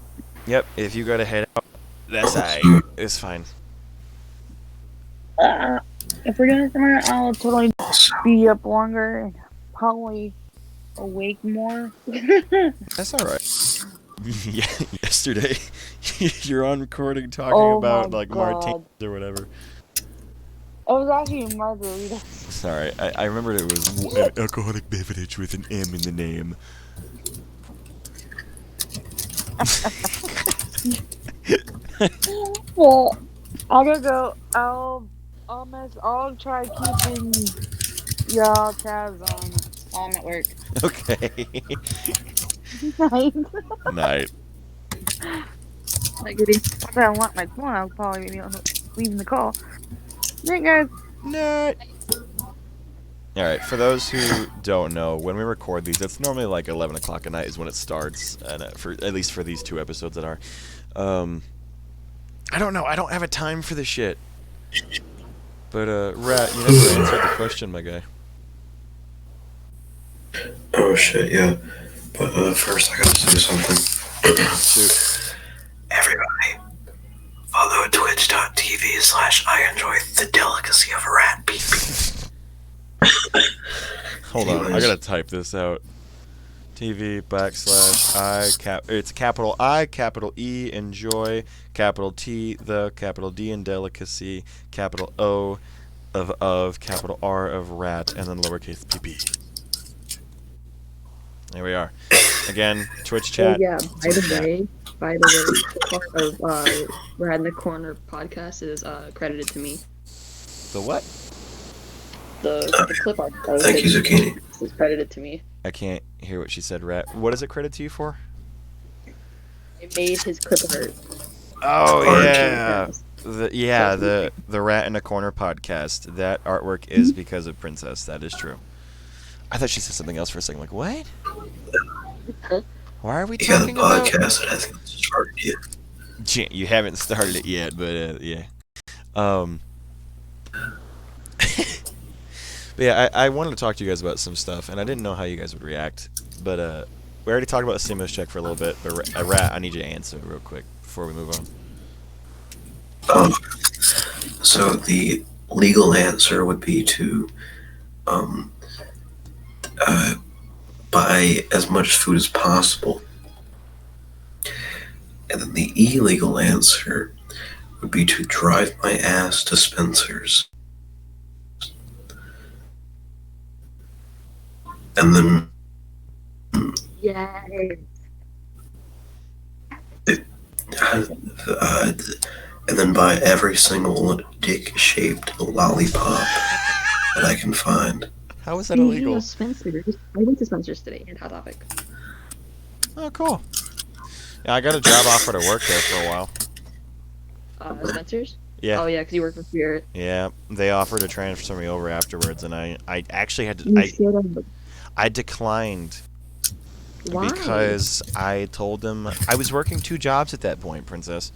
[SPEAKER 1] yep, if you gotta head out, that's it's fine.
[SPEAKER 5] If we're doing it tomorrow, I'll totally be up longer and probably awake more.
[SPEAKER 1] That's alright. Yeah, yesterday, you're on recording talking
[SPEAKER 5] Oh
[SPEAKER 1] about,
[SPEAKER 5] my
[SPEAKER 1] like,
[SPEAKER 5] God.
[SPEAKER 1] martinis or whatever.
[SPEAKER 5] It was actually a margarita.
[SPEAKER 1] Sorry, I remembered it was an alcoholic beverage with an M in the name.
[SPEAKER 5] Well, I gotta go. I'll try keeping y'all tabs on while I'm at work.
[SPEAKER 1] Okay.
[SPEAKER 5] Night.
[SPEAKER 1] Night.
[SPEAKER 2] Like, goody.
[SPEAKER 5] If I want my phone, I'll probably be leaving the call. Night, guys.
[SPEAKER 1] Night. Alright, for those who don't know, when we record these, it's normally like 11 o'clock at night is when it starts, and at least for these two episodes that are. I don't know, I don't have a time for this shit. But, Rat, you never answered the question, my guy.
[SPEAKER 4] Oh shit, yeah. But first I gotta say something.
[SPEAKER 1] Shoot.
[SPEAKER 4] Everybody, follow twitch.tv/I enjoy the delicacy of rat pee-pee.
[SPEAKER 1] Hold on, I gotta type this out. TV it's capital I, capital E, enjoy, capital T, the, capital D in delicacy, capital O of, capital R of rat, and then lowercase pp. There we are. Again, Twitch chat.
[SPEAKER 2] Oh yeah, by the way, part of Rat in the Corner podcast is credited to me.
[SPEAKER 1] The what?
[SPEAKER 2] The clip art
[SPEAKER 4] Thank you, Zucchini.
[SPEAKER 2] is credited to me.
[SPEAKER 1] I can't hear what she said, Rat. What is it credited to you for?
[SPEAKER 2] I made his clip art.
[SPEAKER 1] Oh
[SPEAKER 4] Art.
[SPEAKER 1] yeah. The Rat in a Corner podcast. That artwork is because of Princess. That is true. I thought she said something else for a second. Like, what? Why are we
[SPEAKER 4] You got a
[SPEAKER 1] talking about?
[SPEAKER 4] podcast that hasn't started yet.
[SPEAKER 1] You haven't started it yet, but yeah. But yeah, I wanted to talk to you guys about some stuff, and I didn't know how you guys would react. But we already talked about the stimulus check for a little bit. But Rat, I need you to answer real quick before we move on.
[SPEAKER 4] So the legal answer would be to buy as much food as possible. And then the illegal answer would be to drive my ass to Spencer's. And then
[SPEAKER 2] Yeah.
[SPEAKER 4] and then buy every single dick-shaped lollipop that I can find.
[SPEAKER 1] How is that illegal?
[SPEAKER 2] Spencer's. I went to Spencer's today in Hot Topic.
[SPEAKER 1] Oh, cool. Yeah, I got a job offer to work there for a while.
[SPEAKER 2] Spencer's?
[SPEAKER 1] Yeah.
[SPEAKER 2] Oh, yeah, because you work for Spirit.
[SPEAKER 1] Yeah, they offered to transfer me over afterwards, and I actually had to.
[SPEAKER 5] You should have.
[SPEAKER 1] I declined
[SPEAKER 2] Why?
[SPEAKER 1] because I told them I was working 2 jobs at that point, Princess.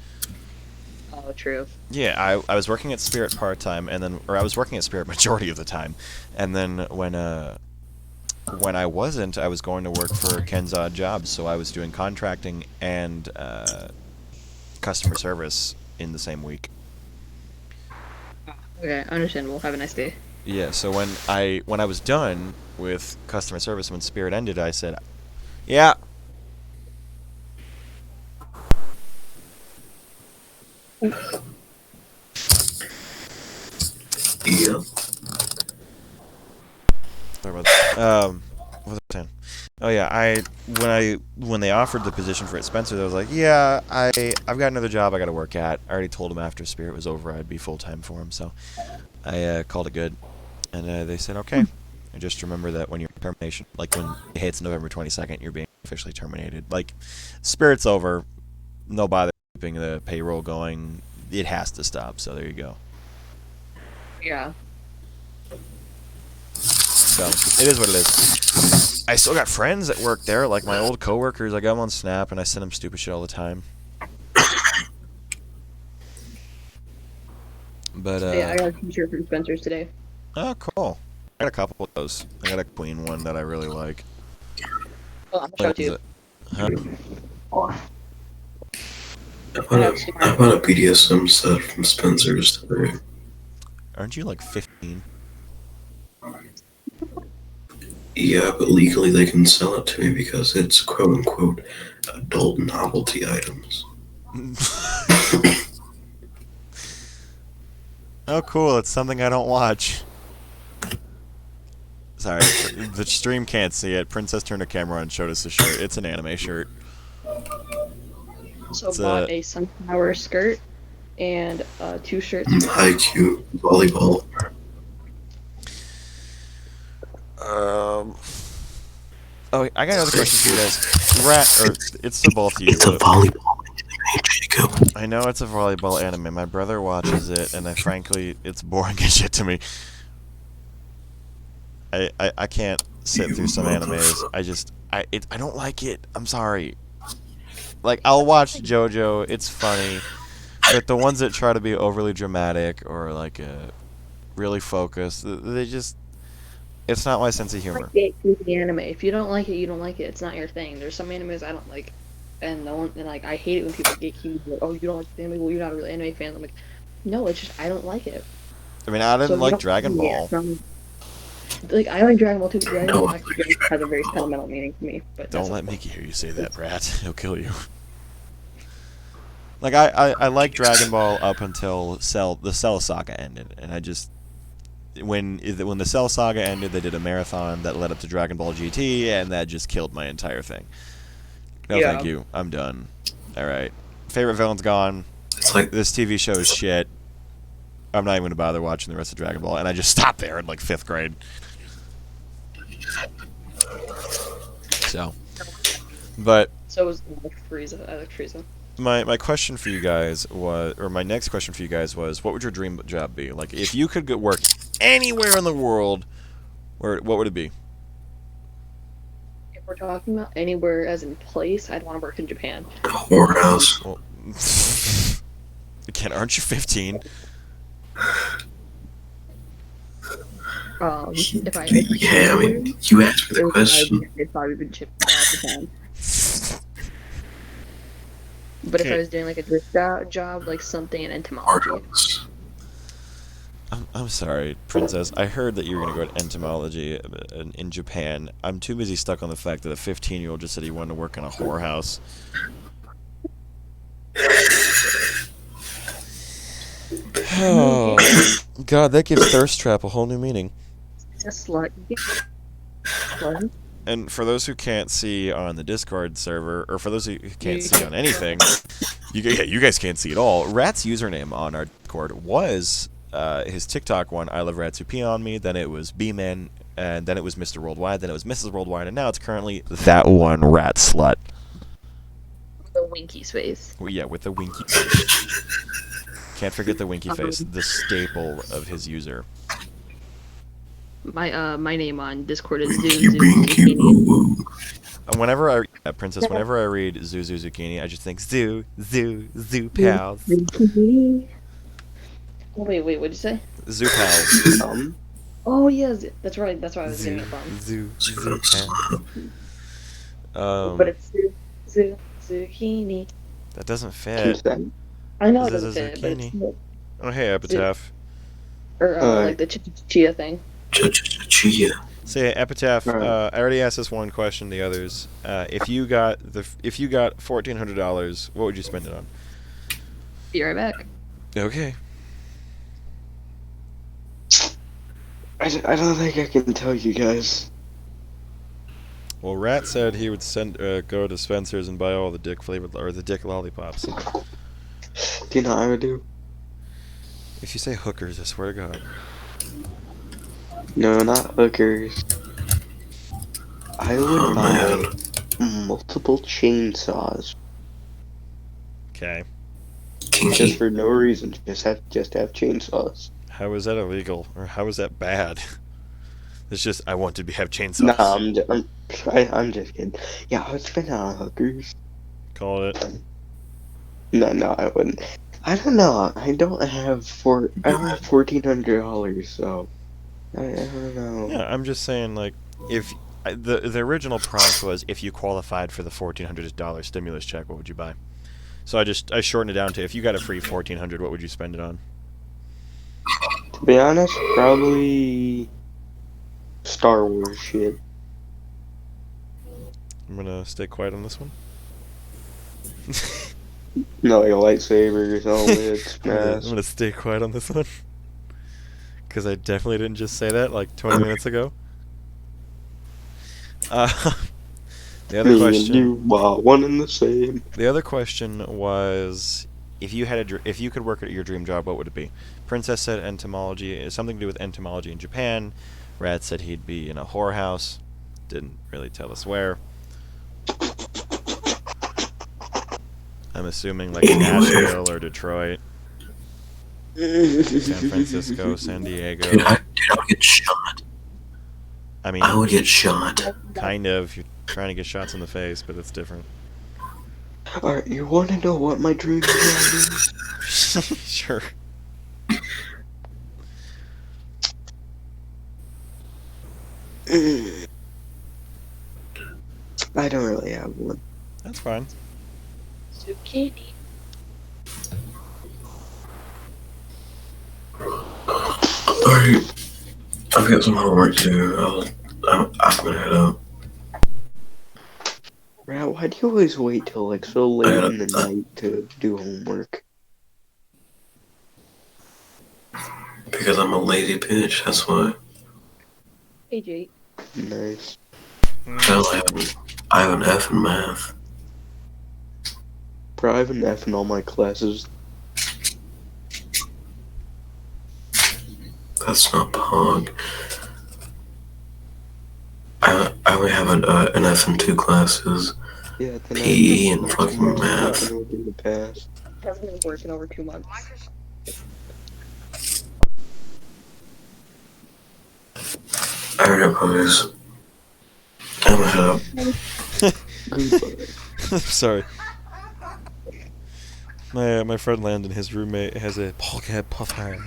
[SPEAKER 2] Oh, true.
[SPEAKER 1] Yeah, I was working at Spirit part time, and then I was working at Spirit majority of the time, and then when I wasn't, I was going to work for Ken's Odd Jobs, so I was doing contracting and customer service in the same week.
[SPEAKER 2] Okay, understandable. Have a nice day.
[SPEAKER 1] Yeah, so when I was done with customer service, when Spirit ended, I said, "Yeah."
[SPEAKER 4] Yeah.
[SPEAKER 1] Sorry about what was I saying? Oh yeah, when they offered the position for Spencer, I was like, yeah, I've got another job I got to work at. I already told him after Spirit was over, I'd be full time for him, so I called it good, and they said okay. And just remember that when you're termination, like when it hits November 22nd, you're being officially terminated. Like, Spirit's over, no bother keeping the payroll going. It has to stop. So there you go.
[SPEAKER 2] Yeah.
[SPEAKER 1] So it is what it is. I still got friends that work there, like my old coworkers. I got them on Snap, and I send them stupid shit all the time. But
[SPEAKER 2] Yeah, I got a t-shirt from Spencer's today.
[SPEAKER 1] oh, cool. I got a couple of those. I got a Queen one that I really like.
[SPEAKER 2] Oh, I'm gonna show it to you.
[SPEAKER 1] Huh?
[SPEAKER 4] I bought a BDSM set from Spencer's today.
[SPEAKER 1] Aren't you like 15?
[SPEAKER 4] Yeah, but legally they can sell it to me because it's quote unquote adult novelty items.
[SPEAKER 1] Oh, cool. It's something I don't watch. Sorry, the stream can't see it. Princess turned her camera on and showed us the shirt. It's an anime shirt.
[SPEAKER 2] So
[SPEAKER 1] It's
[SPEAKER 2] bought a sunflower skirt and 2 shirts.
[SPEAKER 4] IQ volleyball.
[SPEAKER 1] Oh, I got another question for you guys. It's to both of you.
[SPEAKER 4] It's a volleyball anime, Jacob.
[SPEAKER 1] I know it's a volleyball anime. My brother watches it, and frankly, it's boring as shit to me. I can't sit through some animes. I don't like it. I'm sorry. Like, I'll watch JoJo. It's funny. But the ones that try to be overly dramatic or, like, really focused, they just... It's not my sense of humor.
[SPEAKER 2] The anime. If you don't like it, you don't like it. It's not your thing. There's some animes I don't like, and like I hate it when people gatekeep. Like, oh, you don't like the anime? Well, you're not a real anime fan. I'm like, no, it's just I don't like it.
[SPEAKER 1] I mean, I didn't like Dragon Ball.
[SPEAKER 2] Like, I like Dragon Ball too. Dragon Ball actually has a very sentimental meaning to me. But
[SPEAKER 1] Don't let Mickey hear you say that, Rat. He'll kill you. Like, I like Dragon Ball up until the Cell Saga ended, and I just... When the Cell Saga ended, they did a marathon that led up to Dragon Ball GT, and that just killed my entire thing. No,
[SPEAKER 2] Yeah.
[SPEAKER 1] thank you. I'm done. Alright. Favorite villain's gone.
[SPEAKER 4] It's like
[SPEAKER 1] This TV show is shit. I'm not even going to bother watching the rest of Dragon Ball, and I just stopped there in, like, 5th grade. So. But...
[SPEAKER 2] So was Frieza. I like Frieza.
[SPEAKER 1] My question for you guys was, or my next question for you guys was, what would your dream job be? Like, if you could work anywhere in the world, what would it be?
[SPEAKER 2] If we're talking about anywhere as in place, I'd want to work in Japan.
[SPEAKER 4] a whorehouse.
[SPEAKER 1] Well, again, aren't you 15?
[SPEAKER 2] If I
[SPEAKER 4] Yeah, I mean, you asked me the question.
[SPEAKER 2] It'd probably be Japan. But if I was doing like a drift job, like something in entomology.
[SPEAKER 4] Whorehouse.
[SPEAKER 1] I'm sorry, Princess. I heard that you were going to go to entomology in Japan. I'm too busy stuck on the fact that a 15-year-old just said he wanted to work in a whorehouse. Oh, God, that gives Thirst Trap a whole new meaning.
[SPEAKER 2] Just like slut.
[SPEAKER 1] And for those who can't see on the Discord server, or for those who can't see on anything, you guys can't see at all. Rat's username on our Discord was his TikTok one, I love rats who pee on me, then it was B-Man, and then it was Mr. Worldwide, then it was Mrs. Worldwide, and now it's currently that one rat slut.
[SPEAKER 2] The winky face.
[SPEAKER 1] Well, yeah, with the winky face. Can't forget the winky face, the staple of his user.
[SPEAKER 2] My name on Discord is
[SPEAKER 4] Winky,
[SPEAKER 2] Zoo
[SPEAKER 4] winky, woo, woo.
[SPEAKER 1] Whenever Princess, whenever I read Zoo Zucchini, I just think Zoo pals.
[SPEAKER 2] Oh, wait, what'd you say?
[SPEAKER 1] Zoo pals.
[SPEAKER 2] Oh yeah, that's right. That's why I was getting it from.
[SPEAKER 1] Zoo pals.
[SPEAKER 2] But it's zucchini.
[SPEAKER 1] That doesn't fit.
[SPEAKER 2] I know it
[SPEAKER 1] This
[SPEAKER 2] doesn't
[SPEAKER 1] is
[SPEAKER 2] fit, but it's
[SPEAKER 1] zucchini. Oh hey, Epitaph.
[SPEAKER 2] or like the chia thing.
[SPEAKER 4] Chia.
[SPEAKER 1] Say Epitaph. I already asked this one question. The others. If you got $1,400, what would you spend it on?
[SPEAKER 2] Be right back.
[SPEAKER 1] Okay.
[SPEAKER 6] I don't think I can tell you guys.
[SPEAKER 1] Well, Rat said he would go to Spencer's and buy all the dick flavored or the dick lollipops.
[SPEAKER 6] Do you know what I would do?
[SPEAKER 1] If you say hookers, I swear to God.
[SPEAKER 6] No, not hookers. I would buy multiple chainsaws.
[SPEAKER 1] Okay.
[SPEAKER 6] Just
[SPEAKER 4] Kinky.
[SPEAKER 6] for no reason. Just have chainsaws.
[SPEAKER 1] How is that illegal, or how is that bad? It's just I want to have chainsaws.
[SPEAKER 6] No, I'm just kidding. Yeah, I would spend it on hookers.
[SPEAKER 1] Call it.
[SPEAKER 6] No, I wouldn't. I don't know. I don't have $1,400, so I don't know.
[SPEAKER 1] Yeah, I'm just saying, like, if the original prompt was if you qualified for the $1,400 stimulus check, what would you buy? So I shortened it down to if you got a free $1,400, what would you spend it on?
[SPEAKER 6] To be honest, probably Star Wars shit.
[SPEAKER 1] I'm gonna stay quiet on this one.
[SPEAKER 6] No, like lightsabers, helmets,
[SPEAKER 1] I'm
[SPEAKER 6] masks.
[SPEAKER 1] gonna stay quiet on this one. Because I definitely didn't just say that like 20 minutes ago. The other
[SPEAKER 6] Me and
[SPEAKER 1] question.
[SPEAKER 6] you, one and the same.
[SPEAKER 1] The other question was, if you could work at your dream job, what would it be? Princess said entomology, something to do with entomology in Japan. Rat said he'd be in a whorehouse. Didn't really tell us where. I'm assuming like Nashville or Detroit, San Francisco, San Diego.
[SPEAKER 4] Dude, I would get shot.
[SPEAKER 1] I mean,
[SPEAKER 4] I would get shot.
[SPEAKER 1] kind of. You're trying to get shots in the face, but it's different.
[SPEAKER 6] Alright, you want to know what my dream job is?
[SPEAKER 1] Sure.
[SPEAKER 6] I don't really have one.
[SPEAKER 1] That's fine.
[SPEAKER 2] Zucchini.
[SPEAKER 4] Alright. I've got some homework to do. I'm gonna head out.
[SPEAKER 6] Rat, why do you always wait till like so late in the night to do homework?
[SPEAKER 4] Because I'm a lazy bitch, that's why.
[SPEAKER 2] Hey Jake.
[SPEAKER 6] Nice.
[SPEAKER 4] Hell, I have an F in math.
[SPEAKER 6] Bro, I have an F in all my classes.
[SPEAKER 4] That's not Pog. I only have an F in 2 classes.
[SPEAKER 6] Yeah, then
[SPEAKER 4] PE and fucking math.
[SPEAKER 6] In the past.
[SPEAKER 2] Hasn't been working over 2 months.
[SPEAKER 4] Alright, boys. I'm gonna head out.
[SPEAKER 6] Goodbye.
[SPEAKER 1] I'm sorry. My friend Landon, his roommate, has a polecat puffer,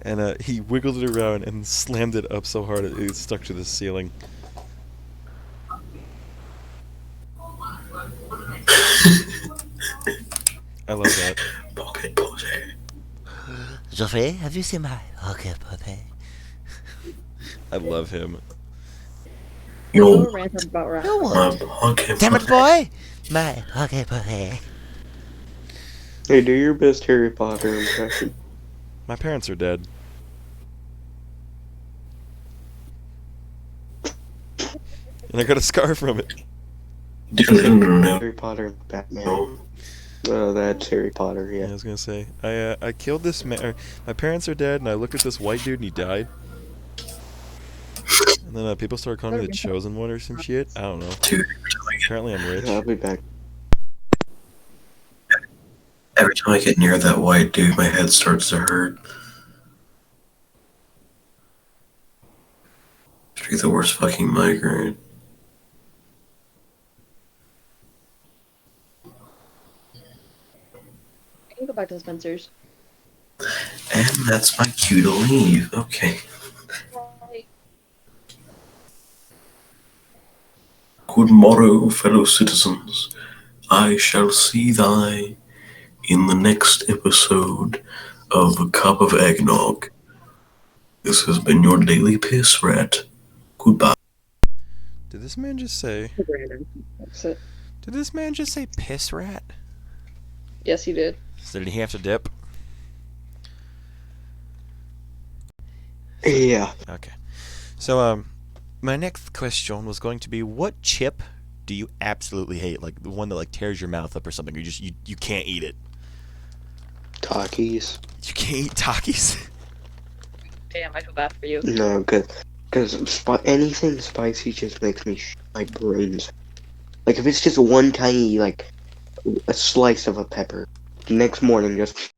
[SPEAKER 1] and he wiggled it around and slammed it up so hard it stuck to the ceiling. I love that.
[SPEAKER 4] Pocket pussy.
[SPEAKER 7] Geoffrey, have you seen my pocket puppy?
[SPEAKER 1] I love him.
[SPEAKER 4] Yo,
[SPEAKER 2] Rant about rat.
[SPEAKER 7] No
[SPEAKER 4] my
[SPEAKER 7] one.
[SPEAKER 4] pocket
[SPEAKER 7] Damn it,
[SPEAKER 4] pussy.
[SPEAKER 7] boy! My pocket puppy.
[SPEAKER 6] Hey, do your best Harry Potter impression.
[SPEAKER 1] My parents are dead. And I got a scar from it.
[SPEAKER 6] Harry Potter and Batman. Oh, that's Harry Potter,
[SPEAKER 1] Yeah, I
[SPEAKER 6] yeah.
[SPEAKER 1] was gonna say I killed this man. My parents are dead, and I looked at this white dude, and he died. And then people started calling me the chosen one or some shit. I don't know.
[SPEAKER 4] Dude,
[SPEAKER 1] Apparently, I'm rich.
[SPEAKER 6] I'll be back.
[SPEAKER 4] Every time I get near that white dude, my head starts to hurt. It's like the worst fucking migraine.
[SPEAKER 2] I can go back to the Spencers.
[SPEAKER 4] And that's my cue to leave. Okay. Good morrow, fellow citizens. I shall see thy in the next episode of A Cup of Eggnog. This has been your Daily Piss Rat. Goodbye.
[SPEAKER 1] Did this man just say?
[SPEAKER 2] That's it.
[SPEAKER 1] Did this man just say piss rat?
[SPEAKER 2] Yes, he did.
[SPEAKER 1] So did he have to dip?
[SPEAKER 6] Yeah.
[SPEAKER 1] Okay. So my next question was going to be, what chip do you absolutely hate? Like the one that like tears your mouth up or something. You can't eat it.
[SPEAKER 6] Takis.
[SPEAKER 1] You can't eat Takis.
[SPEAKER 2] Damn, I feel bad for you.
[SPEAKER 6] No, because anything spicy just makes me my brains. Like if it's just one tiny like a slice of a pepper, the next morning just.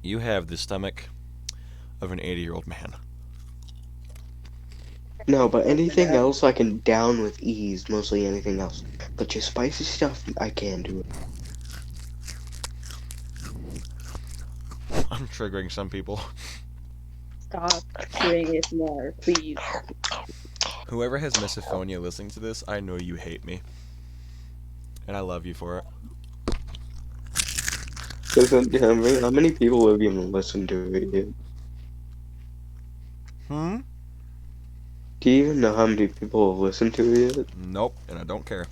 [SPEAKER 1] You have the stomach of an 80-year-old man.
[SPEAKER 6] No, but anything else I can down with ease. Mostly anything else, but just spicy stuff I can't do it.
[SPEAKER 1] I'm triggering some people.
[SPEAKER 2] Stop doing it more, please.
[SPEAKER 1] Whoever has misophonia listening to this, I know you hate me. And I love you for it.
[SPEAKER 6] How many people have even listened to it yet? Do you even know how many people have listened to it yet?
[SPEAKER 1] Nope, and I don't care.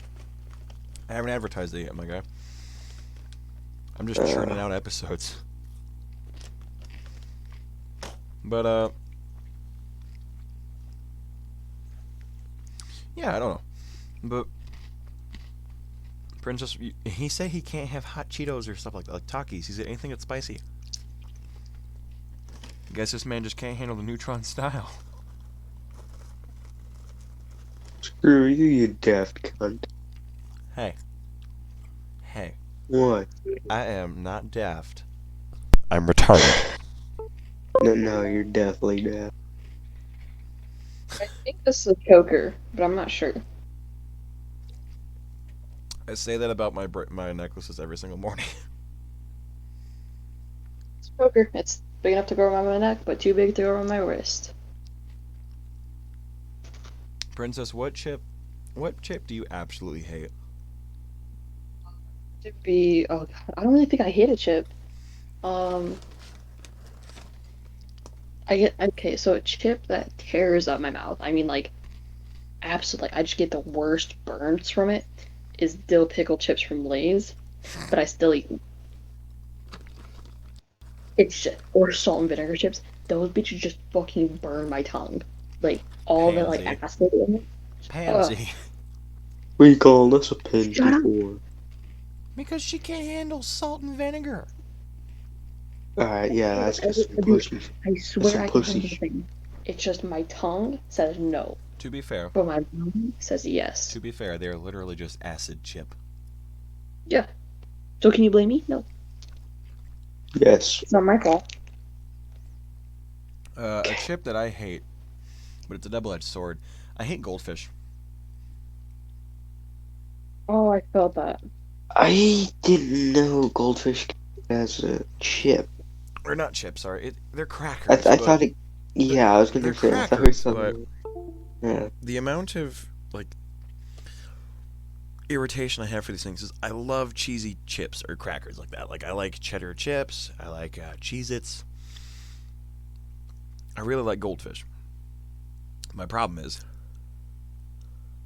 [SPEAKER 1] I haven't advertised it yet, my guy. I'm just churning out episodes. But, yeah, I don't know. But, Princess, he said he can't have hot Cheetos or stuff like that, like Takis. He said anything that's spicy. I guess this man just can't handle the neutron style.
[SPEAKER 6] Screw you, you daft cunt.
[SPEAKER 1] Hey.
[SPEAKER 6] What?
[SPEAKER 1] I am not daft. I'm retarded.
[SPEAKER 6] No, you're definitely daft.
[SPEAKER 2] I think this is a choker, but I'm not sure.
[SPEAKER 1] I say that about my necklaces every single morning.
[SPEAKER 2] It's a choker. It's big enough to go around my neck, but too big to go around my wrist.
[SPEAKER 1] Princess, what chip do you absolutely hate?
[SPEAKER 2] To be, oh god, I don't really think I hate a chip. Okay, so a chip that tears up my mouth. I mean, like, absolutely, I just get the worst burns from it. Is dill pickle chips from Lay's, but I still eat them. It's just, or salt and vinegar chips. Those bitches just fucking burn my tongue. Like, all the, like,
[SPEAKER 1] Pansy.
[SPEAKER 2] acid in it.
[SPEAKER 1] Pansy.
[SPEAKER 6] What are you calling us a pansy
[SPEAKER 2] Shut up.
[SPEAKER 6] for?
[SPEAKER 1] Because she can't handle salt and vinegar.
[SPEAKER 6] Alright, yeah, that's just some pussy.
[SPEAKER 2] I swear
[SPEAKER 6] some
[SPEAKER 2] I can
[SPEAKER 6] pussy.
[SPEAKER 2] handle things. It's just my tongue says no,
[SPEAKER 1] To be fair,
[SPEAKER 2] but my mouth says yes.
[SPEAKER 1] they are literally just acid chip.
[SPEAKER 2] Yeah. So can you blame me? No.
[SPEAKER 6] Yes.
[SPEAKER 2] It's not my fault.
[SPEAKER 1] A chip that I hate, but it's a double-edged sword. I hate goldfish.
[SPEAKER 2] Oh, I felt that.
[SPEAKER 6] I didn't know goldfish as a chip.
[SPEAKER 1] Or not chips, sorry. They're crackers.
[SPEAKER 6] I thought it. Yeah, I was gonna
[SPEAKER 1] they're
[SPEAKER 6] say. I thought it
[SPEAKER 1] crackers,
[SPEAKER 6] was
[SPEAKER 1] but
[SPEAKER 6] something. Yeah.
[SPEAKER 1] the amount of, like, irritation I have for these things is I love cheesy chips or crackers like that. Like, I like cheddar chips. I like Cheez-Its. I really like goldfish. My problem is,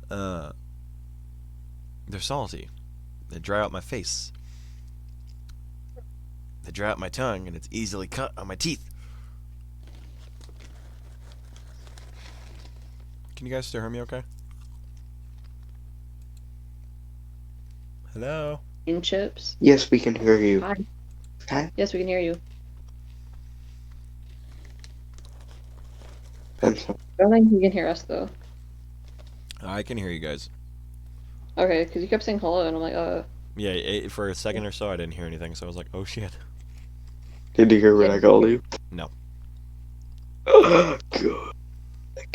[SPEAKER 1] they're salty. They dry out my face. They dry out my tongue, and it's easily cut on my teeth. Can you guys still hear me okay? Hello?
[SPEAKER 2] In chips.
[SPEAKER 6] Yes, we can hear you.
[SPEAKER 2] Hi.
[SPEAKER 6] Hi.
[SPEAKER 2] Yes, we can hear you.
[SPEAKER 6] I'm sorry.
[SPEAKER 2] I don't think you can hear us though.
[SPEAKER 1] I can hear you guys.
[SPEAKER 2] Okay, because you kept saying hello, and I'm like,
[SPEAKER 1] Yeah, for a second or so, I didn't hear anything, so I was like, "Oh shit."
[SPEAKER 6] Did you hear what
[SPEAKER 2] Yeah.
[SPEAKER 6] I called you?
[SPEAKER 1] No.
[SPEAKER 6] Oh,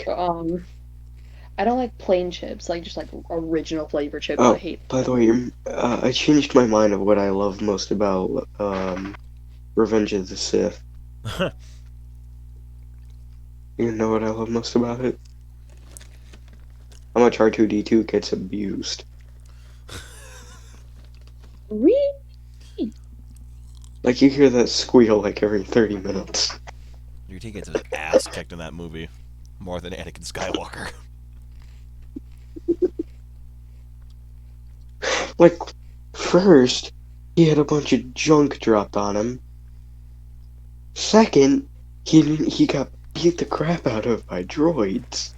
[SPEAKER 6] God.
[SPEAKER 2] I don't like plain chips, like just like original flavor chips. I
[SPEAKER 6] Oh,
[SPEAKER 2] hate
[SPEAKER 6] by the
[SPEAKER 2] them.
[SPEAKER 6] way, I changed my mind of what I love most about Revenge of the Sith. You know what I love most about it? How much R2D2 gets abused.
[SPEAKER 2] Really?
[SPEAKER 6] Like, you hear that squeal like every 30 minutes.
[SPEAKER 1] UT gets his ass kicked in that movie more than Anakin Skywalker.
[SPEAKER 6] Like, first, he had a bunch of junk dropped on him. Second, he got beat the crap out of by droids.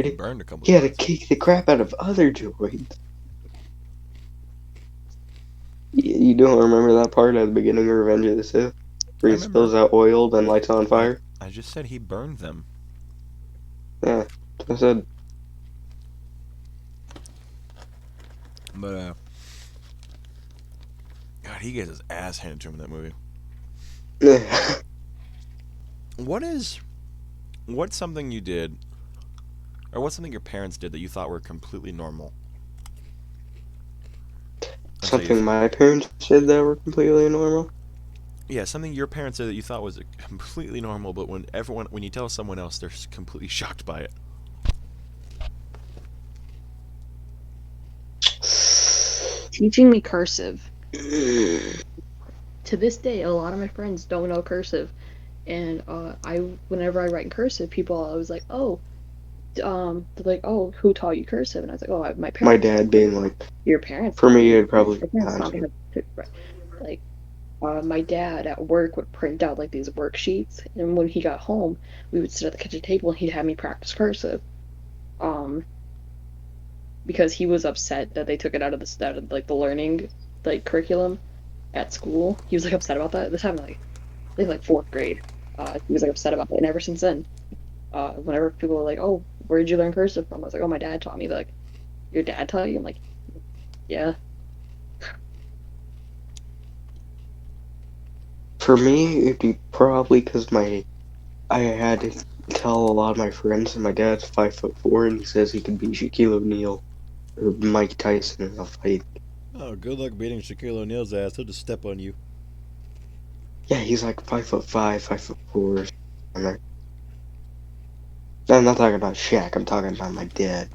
[SPEAKER 1] He
[SPEAKER 6] Third,
[SPEAKER 1] burned a couple
[SPEAKER 6] he had to
[SPEAKER 1] droids.
[SPEAKER 6] kick the crap out of other droids. You don't remember that part at the beginning of Revenge of the Sith?
[SPEAKER 1] I
[SPEAKER 6] Where he
[SPEAKER 1] remember.
[SPEAKER 6] spills out oil, then lights on
[SPEAKER 1] I
[SPEAKER 6] fire?
[SPEAKER 1] I just said he burned them.
[SPEAKER 6] Yeah, I said.
[SPEAKER 1] But God, he gets his ass handed to him in that movie. What's something you did, or what's something your parents did that you thought were completely normal? Until you,
[SPEAKER 6] Something my parents said that were completely normal.
[SPEAKER 1] yeah, something your parents did that you thought was completely normal, but when you tell someone else, they're completely shocked by it.
[SPEAKER 2] Teaching me cursive. To this day, a lot of my friends don't know cursive, and whenever I write in cursive, people are always like, "Oh, they're like, oh, who taught you cursive?" And I was like, "Oh, my
[SPEAKER 6] My
[SPEAKER 2] parents."
[SPEAKER 6] dad being like,
[SPEAKER 2] Your parents
[SPEAKER 6] for
[SPEAKER 2] taught
[SPEAKER 6] me,
[SPEAKER 2] me.
[SPEAKER 6] it'd probably
[SPEAKER 2] My
[SPEAKER 6] be
[SPEAKER 2] parents taught me
[SPEAKER 6] Hanji.
[SPEAKER 2] how to write. Like, my dad at work would print out like these worksheets, and when he got home, we would sit at the kitchen table and he'd have me practice cursive. Um, because he was upset that they took it out of like the learning like curriculum at school. He was like upset about that. This happened like I think like fourth grade. He was like upset about it, and ever since then, whenever people were like, "Oh, where did you learn cursive from?" I was like, "Oh, my dad taught me." They're like, "Your dad taught you?" I'm like, "Yeah."
[SPEAKER 6] For me, it'd be probably because I had to tell a lot of my friends, and my dad's 5'4", and he says he can beat Shaquille O'Neal or Mike Tyson in a fight.
[SPEAKER 1] Oh, good luck beating Shaquille O'Neal's ass. He'll just step on you.
[SPEAKER 6] Yeah, he's like 5'5", 5'4". I'm not talking about Shaq. I'm talking about my dad.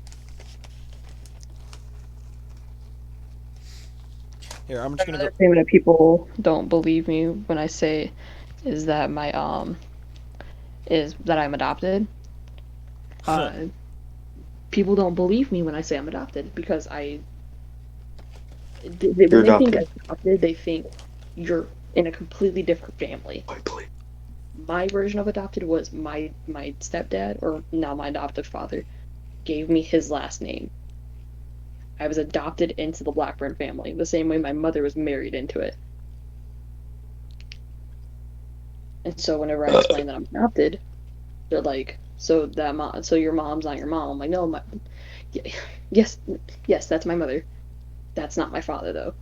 [SPEAKER 1] Here, I'm just gonna go.
[SPEAKER 2] Another thing that people don't believe me when I say is that I'm adopted. Uh, People don't believe me when I say I'm adopted because
[SPEAKER 6] You're
[SPEAKER 2] when they think
[SPEAKER 6] adopted.
[SPEAKER 2] I'm adopted, they think you're in a completely different family.
[SPEAKER 6] I believe.
[SPEAKER 2] My version of adopted was my stepdad, or now my adoptive father, gave me his last name. I was adopted into the Blackburn family, the same way my mother was married into it. And so whenever I explain that I'm adopted, they're like, so your mom's not your mom. I'm like, no, yes, yes, that's my mother. That's not my father though.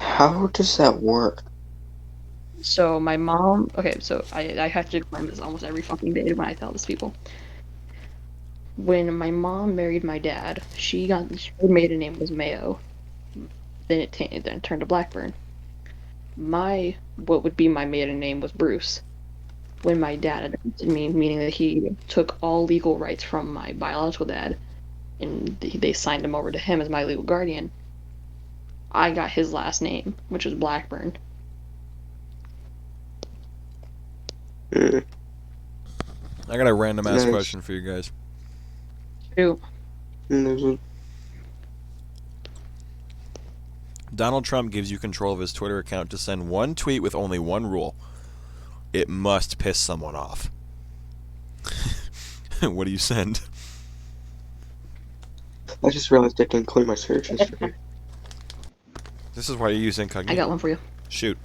[SPEAKER 6] How does that work?
[SPEAKER 2] So my mom, okay, so I have to explain this almost every fucking day when I tell this to people. When my mom married my dad, her maiden name was Mayo. Then it turned to Blackburn. What would be my maiden name was Bruce. When my dad adopted me, meaning that he took all legal rights from my biological dad, and they signed him over to him as my legal guardian. I got his last name, which was Blackburn.
[SPEAKER 6] Hmm,
[SPEAKER 1] I got a random ass
[SPEAKER 6] nice.
[SPEAKER 1] question for you guys.
[SPEAKER 2] Shoot.
[SPEAKER 1] Donald Trump gives you control of his Twitter account to send one tweet with only one rule. It must piss someone off. What do you send?
[SPEAKER 6] I just realized I didn't clear my search history.
[SPEAKER 1] This is why you use
[SPEAKER 2] I
[SPEAKER 1] incognito.
[SPEAKER 2] got one for you.
[SPEAKER 1] Shoot.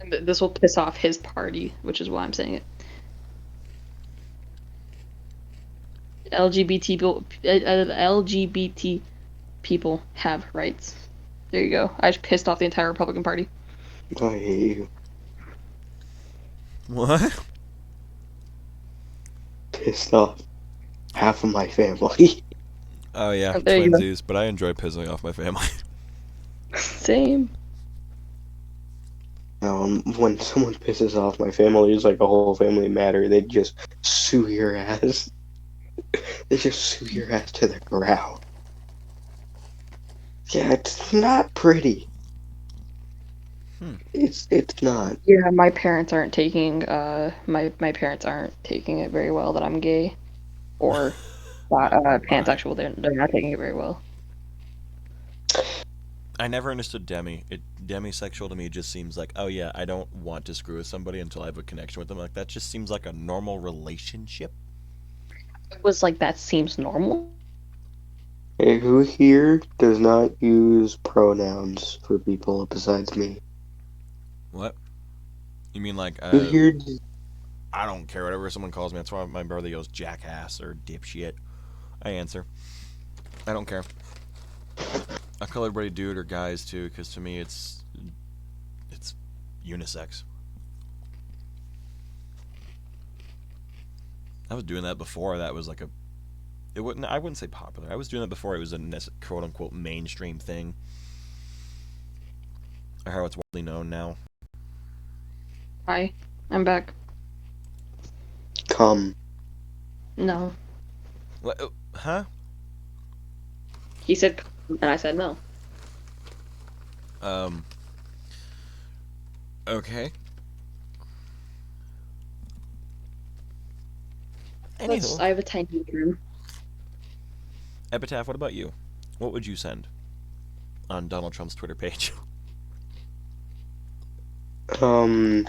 [SPEAKER 2] And this will piss off his party, which is why I'm saying it. LGBT people have rights. There you go. I just pissed off the entire Republican Party.
[SPEAKER 6] I hate you.
[SPEAKER 1] What?
[SPEAKER 6] Pissed off half of my family.
[SPEAKER 1] Oh yeah,
[SPEAKER 2] There you go.
[SPEAKER 1] twinsies. But I enjoy pissing off my family.
[SPEAKER 2] Same.
[SPEAKER 6] When someone pisses off my family, it's like a whole family matter. They just sue your ass. They just sue your ass to the ground. Yeah, it's not pretty. It's not.
[SPEAKER 2] Yeah, my parents aren't taking my parents aren't taking it very well that I'm gay, or pansexual. They're not taking it very well.
[SPEAKER 1] I never understood demi. Demisexual to me just seems like, oh yeah, I don't want to screw with somebody until I have a connection with them. Like that just seems like a normal relationship.
[SPEAKER 2] It was like that seems normal.
[SPEAKER 6] Hey, who here does not use pronouns for people besides me?
[SPEAKER 1] What? You mean like
[SPEAKER 6] Who here?
[SPEAKER 1] I don't care whatever someone calls me. That's why my brother goes jackass or dipshit. I answer. I don't care. I call everybody dude or guys too, because to me it's unisex. I was doing that before that was like a. I wouldn't say popular. I was doing that before it was a quote unquote mainstream thing. Or how it's widely known now.
[SPEAKER 2] Hi, I'm back.
[SPEAKER 6] Come.
[SPEAKER 2] No,
[SPEAKER 1] What? Huh?
[SPEAKER 2] he said, and I said no.
[SPEAKER 1] Okay.
[SPEAKER 2] I
[SPEAKER 1] Anywho,
[SPEAKER 2] have a tiny room.
[SPEAKER 1] Epitaph, what about you? What would you send on Donald Trump's Twitter page?
[SPEAKER 6] I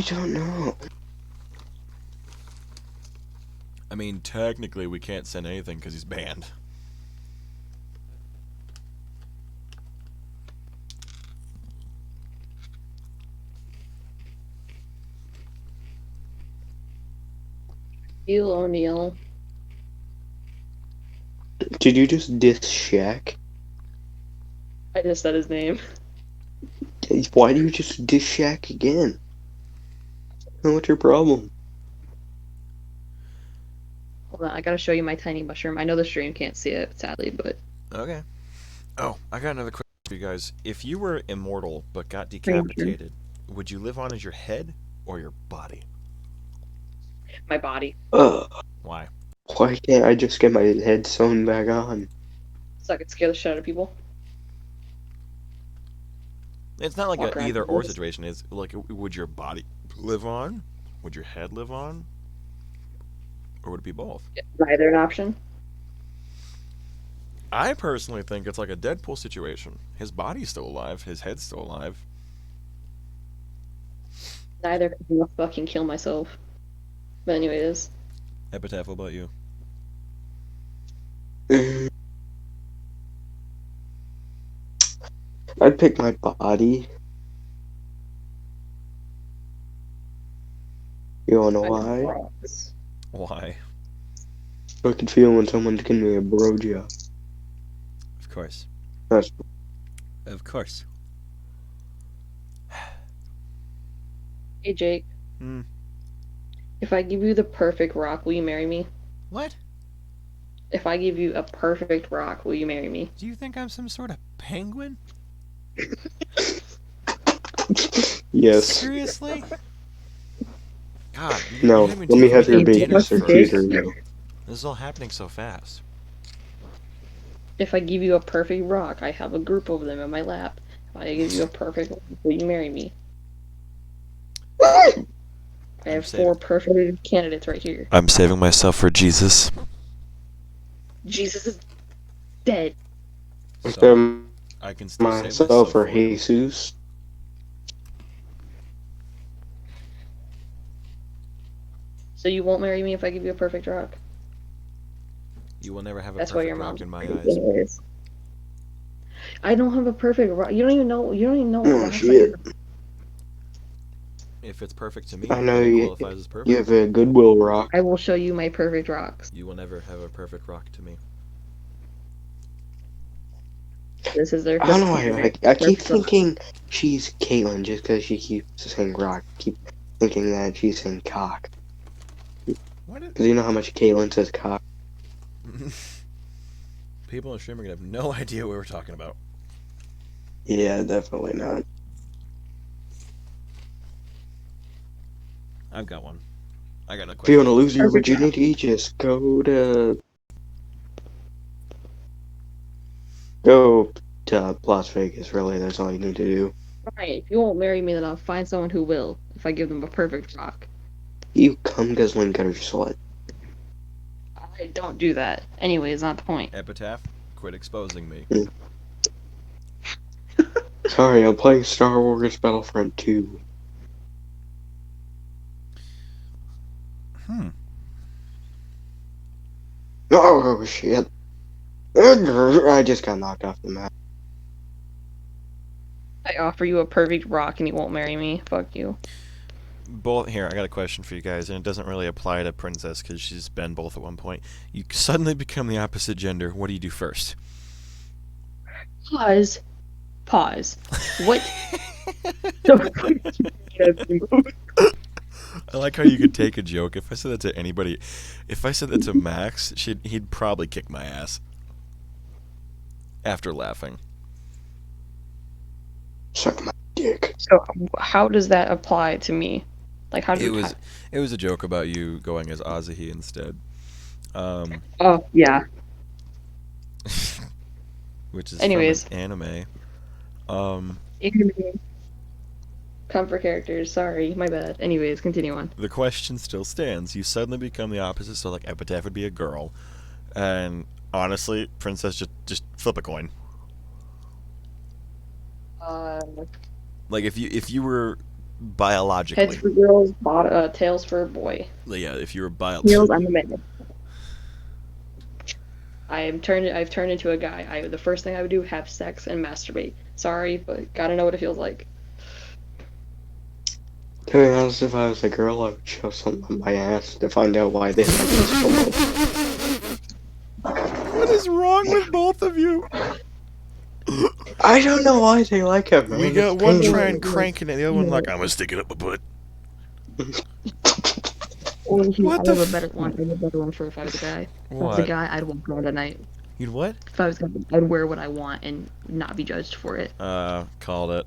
[SPEAKER 6] don't know.
[SPEAKER 1] I mean, technically we can't send anything because he's banned.
[SPEAKER 2] Shaquille O'Neal.
[SPEAKER 6] Did you just diss Shaq?
[SPEAKER 2] I just said his name.
[SPEAKER 6] Why do you just diss Shaq again? What's your problem?
[SPEAKER 2] Hold on, I gotta show you my tiny mushroom. I know the stream can't see it, sadly, but
[SPEAKER 1] Okay. Oh, I got another question for you guys. If you were immortal but got decapitated, would you live on as your head or your body?
[SPEAKER 2] my body.
[SPEAKER 1] Why?
[SPEAKER 6] Why can't I just get my head sewn back on?
[SPEAKER 2] So I could scare the shit out of people.
[SPEAKER 1] It's not like
[SPEAKER 2] Walk
[SPEAKER 1] an
[SPEAKER 2] around
[SPEAKER 1] either
[SPEAKER 2] the
[SPEAKER 1] or
[SPEAKER 2] woods.
[SPEAKER 1] situation. It's like, would your body live on? Would your head live on? Or would it be both?
[SPEAKER 2] Neither an option.
[SPEAKER 1] I personally think it's like a Deadpool situation. His body's still alive, his head's still alive.
[SPEAKER 2] Neither because I'm gonna fucking kill myself. But anyways,
[SPEAKER 1] Epitaph, what about you?
[SPEAKER 6] I'd pick my body. You wanna know why?
[SPEAKER 1] Why?
[SPEAKER 6] I can feel when someone's giving me a bro job.
[SPEAKER 1] Of course.
[SPEAKER 6] That's
[SPEAKER 1] Of course.
[SPEAKER 2] Hey Jake,
[SPEAKER 1] Hmm.
[SPEAKER 2] if I give you the perfect rock, will you marry me?
[SPEAKER 1] What?
[SPEAKER 2] If I give you a perfect rock, will you marry me?
[SPEAKER 1] Do you think I'm some sort of penguin?
[SPEAKER 6] yes.
[SPEAKER 1] Seriously? God,
[SPEAKER 6] No,
[SPEAKER 1] you
[SPEAKER 6] let me have your
[SPEAKER 2] baby,
[SPEAKER 6] baby
[SPEAKER 2] Mr.
[SPEAKER 6] Peter.
[SPEAKER 2] Jake.
[SPEAKER 6] No.
[SPEAKER 1] This is all happening so fast.
[SPEAKER 2] If I give you a perfect rock, I have a group of them in my lap. If I give you a perfect rock, will you marry me? I have
[SPEAKER 1] saving-
[SPEAKER 2] 4 perfect candidates right here.
[SPEAKER 1] I'm saving myself for Jesus.
[SPEAKER 2] Jesus is dead.
[SPEAKER 1] So I can still save
[SPEAKER 6] Myself
[SPEAKER 1] myself
[SPEAKER 6] or
[SPEAKER 1] for you.
[SPEAKER 6] Jesus.
[SPEAKER 2] So you won't marry me if I give you a perfect rock?
[SPEAKER 1] You will never have a
[SPEAKER 2] That's why
[SPEAKER 1] perfect
[SPEAKER 2] your
[SPEAKER 1] rock
[SPEAKER 2] mom's
[SPEAKER 1] in my
[SPEAKER 2] pretty
[SPEAKER 1] eyes.
[SPEAKER 2] anyways. I don't have a perfect rock. You don't even know
[SPEAKER 6] Oh
[SPEAKER 2] rocks.
[SPEAKER 6] shit.
[SPEAKER 1] If it's perfect to me,
[SPEAKER 6] I know
[SPEAKER 1] then it
[SPEAKER 6] you.
[SPEAKER 1] qualifies as perfect.
[SPEAKER 6] You have a Goodwill rock.
[SPEAKER 2] I will show you my perfect rocks.
[SPEAKER 1] You will never have a perfect rock to me.
[SPEAKER 2] This is their.
[SPEAKER 6] I don't know why. I keep thinking she's Caitlyn just because she keeps saying rock. I keep thinking that she's saying cock.
[SPEAKER 1] What?
[SPEAKER 6] Because you know how much Caitlyn says cock.
[SPEAKER 1] People on stream are gonna have no idea what we're talking about.
[SPEAKER 6] Yeah, definitely not.
[SPEAKER 1] I've got one. I got a
[SPEAKER 6] If you
[SPEAKER 1] question.
[SPEAKER 6] want to lose your
[SPEAKER 2] Perfect rock.
[SPEAKER 6] virginity, just go to Las Vegas. Really, that's all you need to do.
[SPEAKER 2] Fine. If you won't marry me, then I'll find someone who will. If I give them a perfect rock.
[SPEAKER 6] You cum guzzling gutter slut.
[SPEAKER 2] I don't do that. Anyway, it's not the point.
[SPEAKER 1] Epitaph, quit exposing me.
[SPEAKER 6] Sorry, I'm playing Star Wars Battlefront 2. Oh shit! I just got knocked off the map.
[SPEAKER 2] I offer you a perfect rock and you won't marry me. Fuck you.
[SPEAKER 1] Both here. I got a question for you guys, and it doesn't really apply to Princess because she's been both at one point. You suddenly become the opposite gender. What do you do first?
[SPEAKER 2] Pause. Pause. What?
[SPEAKER 1] I like how you could take a joke. If I said that to anybody, if I said that to Max, he'd probably kick my ass. After laughing.
[SPEAKER 6] Suck my dick.
[SPEAKER 2] So how does that apply to me? Like how do you?
[SPEAKER 1] It was a joke about you going as Azahi instead.
[SPEAKER 2] Oh yeah.
[SPEAKER 1] Which is
[SPEAKER 2] Anyways.
[SPEAKER 1] from an anime.
[SPEAKER 2] Comfort characters. Sorry, my bad. Anyways, continue on.
[SPEAKER 1] The question still stands. You suddenly become the opposite, so like Epitaph would be a girl, and honestly, Princess just flip a coin. Like if you were biologically.
[SPEAKER 2] Heads for girls, tails for a boy.
[SPEAKER 1] Yeah, if you were
[SPEAKER 2] Tails, I'm a man. I've turned into a guy. The first thing I would do have sex and masturbate. Sorry, but gotta know what it feels like.
[SPEAKER 6] To be honest, if I was a girl, I would shove something on my ass to find out why they like this so much.
[SPEAKER 1] What is wrong with both of you?
[SPEAKER 6] I don't know why they like it, man.
[SPEAKER 1] We got one trying cranking it, the other one like, I'm gonna stick it up my butt.
[SPEAKER 2] What I have a better one. I have a better one for if I was a guy. If I was a
[SPEAKER 1] What?
[SPEAKER 2] guy, I'd walk around at night.
[SPEAKER 1] You'd what?
[SPEAKER 2] If I was a guy, I'd wear what I want and not be judged for it.
[SPEAKER 1] Called it.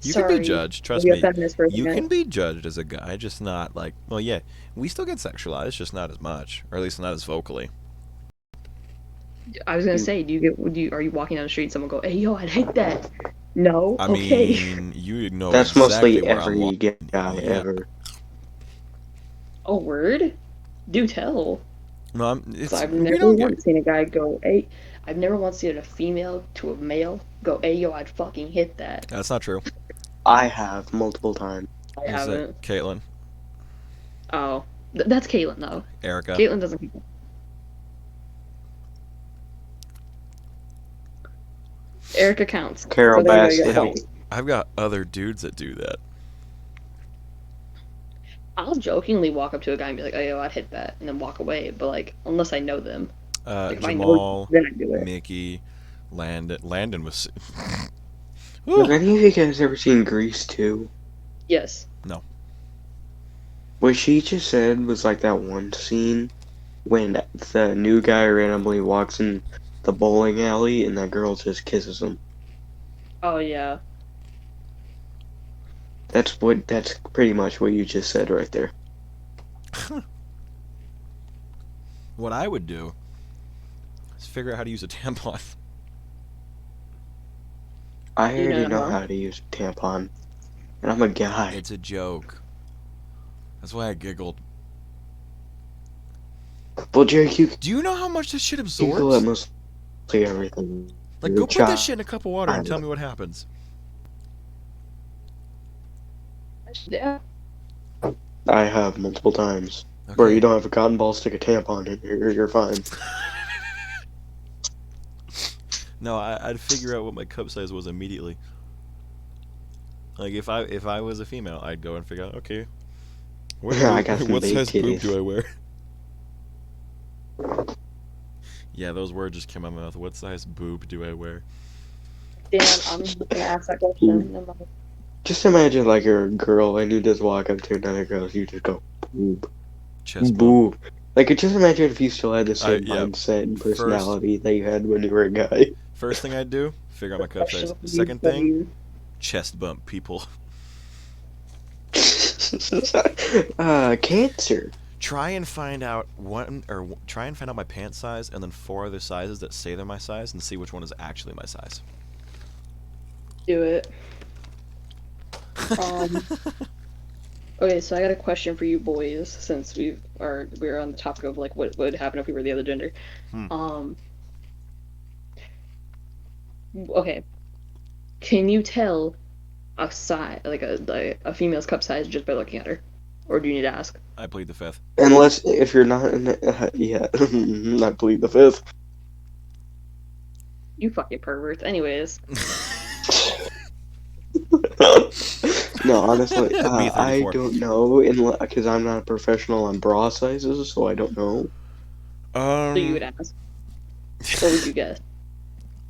[SPEAKER 1] You
[SPEAKER 2] Sorry,
[SPEAKER 1] can be judged, trust
[SPEAKER 2] be a
[SPEAKER 1] me.
[SPEAKER 2] feminist for a
[SPEAKER 1] You
[SPEAKER 2] second.
[SPEAKER 1] can be judged as a guy, just not like, well, yeah, we still get sexualized, just not as much, or at least not as vocally.
[SPEAKER 2] I was gonna say, are you walking down the street and someone go, hey yo, I'd hate that. No,
[SPEAKER 1] I
[SPEAKER 2] okay.
[SPEAKER 1] mean, you know
[SPEAKER 6] That's
[SPEAKER 1] exactly
[SPEAKER 6] mostly
[SPEAKER 1] where I'm
[SPEAKER 6] every
[SPEAKER 1] walking.
[SPEAKER 6] guy
[SPEAKER 1] Yeah.
[SPEAKER 6] ever.
[SPEAKER 2] Oh, word? Do tell.
[SPEAKER 1] No,
[SPEAKER 2] So I've
[SPEAKER 1] we
[SPEAKER 2] never
[SPEAKER 1] don't
[SPEAKER 2] once
[SPEAKER 1] get.
[SPEAKER 2] seen a guy go, hey, I've never once seen a female to a male go, hey yo, I'd fucking hit that.
[SPEAKER 1] That's not true.
[SPEAKER 6] I have multiple times.
[SPEAKER 2] I
[SPEAKER 1] Is
[SPEAKER 2] haven't.
[SPEAKER 1] it Caitlyn,
[SPEAKER 2] Oh. That's Caitlyn, though.
[SPEAKER 1] Erica?
[SPEAKER 2] Caitlyn doesn't. Erica counts.
[SPEAKER 6] Carol
[SPEAKER 2] So there you go,
[SPEAKER 6] Bass.
[SPEAKER 2] you got
[SPEAKER 1] Hell,
[SPEAKER 2] it.
[SPEAKER 1] I've got other dudes that do that.
[SPEAKER 2] I'll jokingly walk up to a guy and be like, oh, yo, I'd hit that, and then walk away. But, like, unless I know them. Like, if I know
[SPEAKER 1] Jamal,
[SPEAKER 2] them, then I do it.
[SPEAKER 1] Mickey, Landon. Landon was.
[SPEAKER 6] Have
[SPEAKER 1] Woo.
[SPEAKER 6] any of you guys ever seen Grease 2?
[SPEAKER 2] Yes.
[SPEAKER 6] What she just said was like that one scene when the new guy randomly walks in the bowling alley and that girl just kisses him.
[SPEAKER 2] Oh, yeah.
[SPEAKER 6] That's pretty much what you just said right there.
[SPEAKER 1] What I would do is figure out how to use a tampon.
[SPEAKER 6] I
[SPEAKER 2] You
[SPEAKER 6] already
[SPEAKER 2] know
[SPEAKER 6] know
[SPEAKER 2] how?
[SPEAKER 6] how to use a tampon. And I'm a guy.
[SPEAKER 1] It's a joke. That's why I giggled.
[SPEAKER 6] Well, Jake, you
[SPEAKER 1] Do you know how much this shit
[SPEAKER 6] can go
[SPEAKER 1] absorbs?
[SPEAKER 6] at mostly everything.
[SPEAKER 1] Like,
[SPEAKER 6] You're
[SPEAKER 1] go
[SPEAKER 6] a
[SPEAKER 1] put that
[SPEAKER 6] child.
[SPEAKER 1] shit in a cup of water and tell me what happens.
[SPEAKER 2] Yeah.
[SPEAKER 6] I have multiple times. Where you don't have a cotton ball, stick a tampon in here, you're fine.
[SPEAKER 1] No, I'd figure out what my cup size was immediately. Like if I was a female, I'd go and figure out, okay,
[SPEAKER 6] I got some
[SPEAKER 1] what
[SPEAKER 6] big
[SPEAKER 1] size boob do
[SPEAKER 6] titties.
[SPEAKER 1] I wear? Yeah, those words just came out of my mouth. What size boob do I wear?
[SPEAKER 2] Damn, I'm just gonna ask that
[SPEAKER 6] Ooh.
[SPEAKER 2] question. Never mind.
[SPEAKER 6] Just imagine like you're a girl and you just walk up to another girl, you just go boob,
[SPEAKER 1] Chest bump.
[SPEAKER 6] boob. Like just imagine if you still had the same
[SPEAKER 1] Yeah.
[SPEAKER 6] mindset and
[SPEAKER 1] First-
[SPEAKER 6] personality that you had when you were a guy.
[SPEAKER 1] First thing I'd do, figure out my cup size.
[SPEAKER 2] Question for you,
[SPEAKER 1] Second
[SPEAKER 2] for
[SPEAKER 1] thing,
[SPEAKER 2] you.
[SPEAKER 1] chest bump people.
[SPEAKER 6] Cancer.
[SPEAKER 1] Try and find out try and find out my pant size and then 4 other sizes that say they're my size and see which one is actually my size.
[SPEAKER 2] Do it. Okay, so I got a question for you boys, since we're on the topic of like what would happen if we were the other gender. Okay, can you tell a size, like a female's cup size, just by looking at her, or do you need to ask?
[SPEAKER 1] I plead the fifth.
[SPEAKER 6] Unless if you're not in yeah, not plead the fifth.
[SPEAKER 2] You fucking perverts. Anyways,
[SPEAKER 6] No, honestly,
[SPEAKER 1] B34.
[SPEAKER 6] I don't know, because I'm not a professional on bra sizes, so I don't know.
[SPEAKER 2] so you would ask. What would you guess?